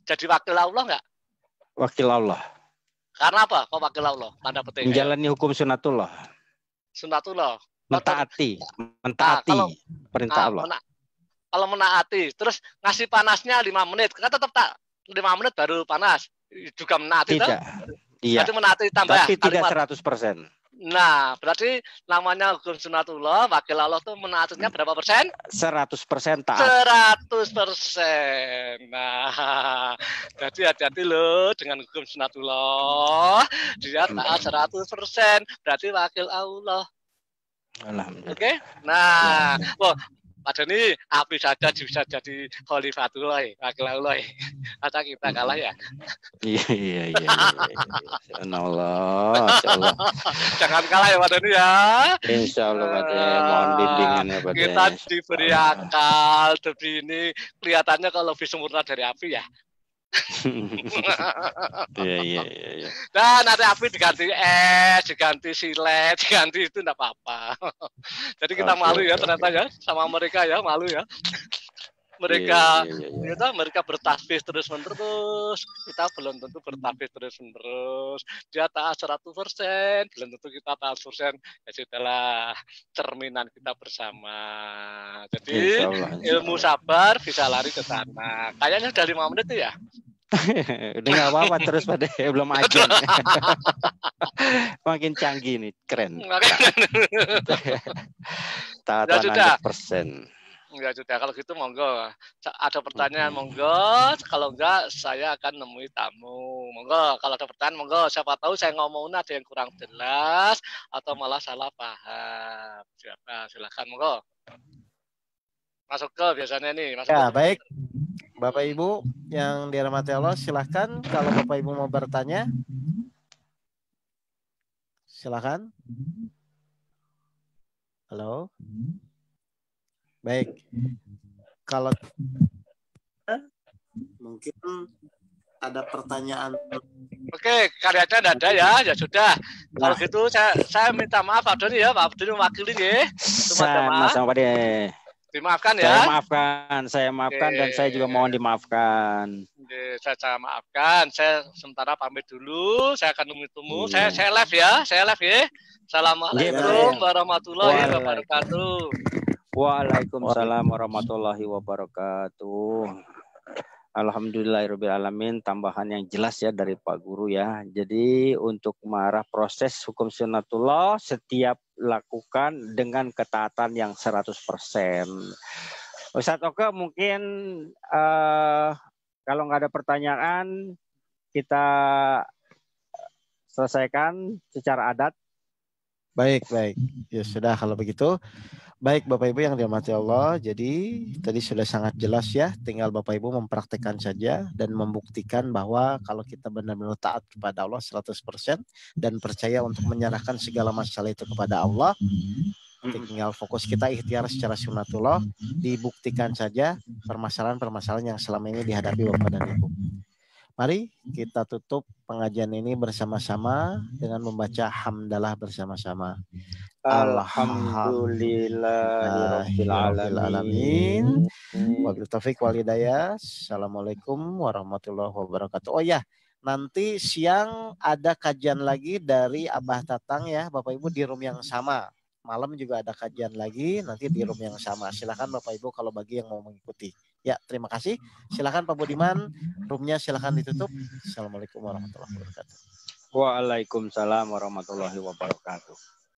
jadi wakil Allah nggak? Wakil Allah. Karena apa? Kok wakil Allah? Tanda petik. Menjalani hukum sunatullah. Sunatullah. Mentaati perintah Allah. Kalau menaati, terus ngasih panasnya 5 menit, kan tetap tak 5 menit baru panas. Juga menaati. Tidak. Iya. Berarti menaati tambah. Tapi tidak 100%. Nah, berarti namanya hukum sunatullah, wakil Allah itu menaatinya berapa persen? 100% taat. 100%. Nah, jadi hati-hati loh dengan hukum sunatullah. Dia taat 100%, berarti wakil Allah. Alhamdulillah. Oke? Nah, Pak Doni, api saja bisa jadi khalifatullah, wakil Allah. Masa kita kalah ya? Iya. Allah. Jangan kalah ya Pak Doni ya. Insya Allah Pak Doni, mohon bimbingannya Pak Doni. Kita diberi akal, tapi ini kelihatannya kalau lebih sempurna dari api ya. Iya. Nah, nanti api diganti es, diganti silet, diganti itu enggak apa-apa. Jadi kita malu ya ternyata ya sama mereka ya, malu ya. Mereka mereka bertasbih terus-menerus, kita belum tentu bertasbih terus-menerus. Dia taat 100%, belum tentu kita taat 100%. Ya sudahlah, cerminan kita bersama. Jadi ilmu sabar bisa lari ke sana. Kayaknya udah 5 menit tuh ya. Udah nggak apa-apa terus pada belum aja. Makin canggih nih, keren. Taat 100%. Ya sudah, kalau gitu monggo. Ada pertanyaan monggo, kalau enggak saya akan nemui tamu. Monggo, kalau ada pertanyaan monggo. Siapa tahu saya ngomongnya ada yang kurang jelas atau malah salah paham. Silakan monggo. Masuk ke biasanya nih. Ya, baik. Bapak Ibu yang dirahmati Allah, silakan kalau Bapak Ibu mau bertanya. Silakan. Halo. Baik. Kalau mungkin ada pertanyaan. Oke, karyanya tidak ada ya, ya sudah. Kalau gitu saya minta maaf Pak Doni ya, Pak Doni mewakili ya. Sama Pak Doni. Dimaafkan ya. Saya maafkan dan saya juga mohon dimaafkan. Saya maafkan. Saya sementara pamit dulu. Saya akan tunggu. Saya live ya. Assalamualaikum warahmatullahi wabarakatuh. Waalaikumsalam warahmatullahi wabarakatuh. Alhamdulillahirrahmanirrahim. Tambahan yang jelas ya dari Pak Guru ya. Jadi untuk mengarah proses hukum sunatullah setiap lakukan dengan ketaatan yang 100%. Ustadz Oke mungkin kalau nggak ada pertanyaan kita selesaikan secara adat. Baik. Ya sudah kalau begitu. Baik Bapak Ibu yang dirahmati Allah, jadi tadi sudah sangat jelas ya, tinggal Bapak Ibu mempraktekkan saja dan membuktikan bahwa kalau kita benar-benar taat kepada Allah 100% dan percaya untuk menyerahkan segala masalah itu kepada Allah, tinggal fokus kita ikhtiar secara sunatullah, dibuktikan saja permasalahan-permasalahan yang selama ini dihadapi Bapak dan Ibu. Mari kita tutup pengajian ini bersama-sama dengan membaca hamdalah bersama-sama. Alhamdulillahirrahmanirrahim. Wabillahi taufiq wal hidayah. Assalamualaikum warahmatullahi wabarakatuh. Oh ya, nanti siang ada kajian lagi dari Abah Tatang ya, Bapak Ibu di room yang sama. Malam juga ada kajian lagi nanti di room yang sama. Silakan Bapak Ibu kalau bagi yang mau mengikuti. Ya, terima kasih. Silakan Pak Budiman, roomnya silakan ditutup. Assalamualaikum warahmatullahi wabarakatuh. Waalaikumsalam warahmatullahi wabarakatuh.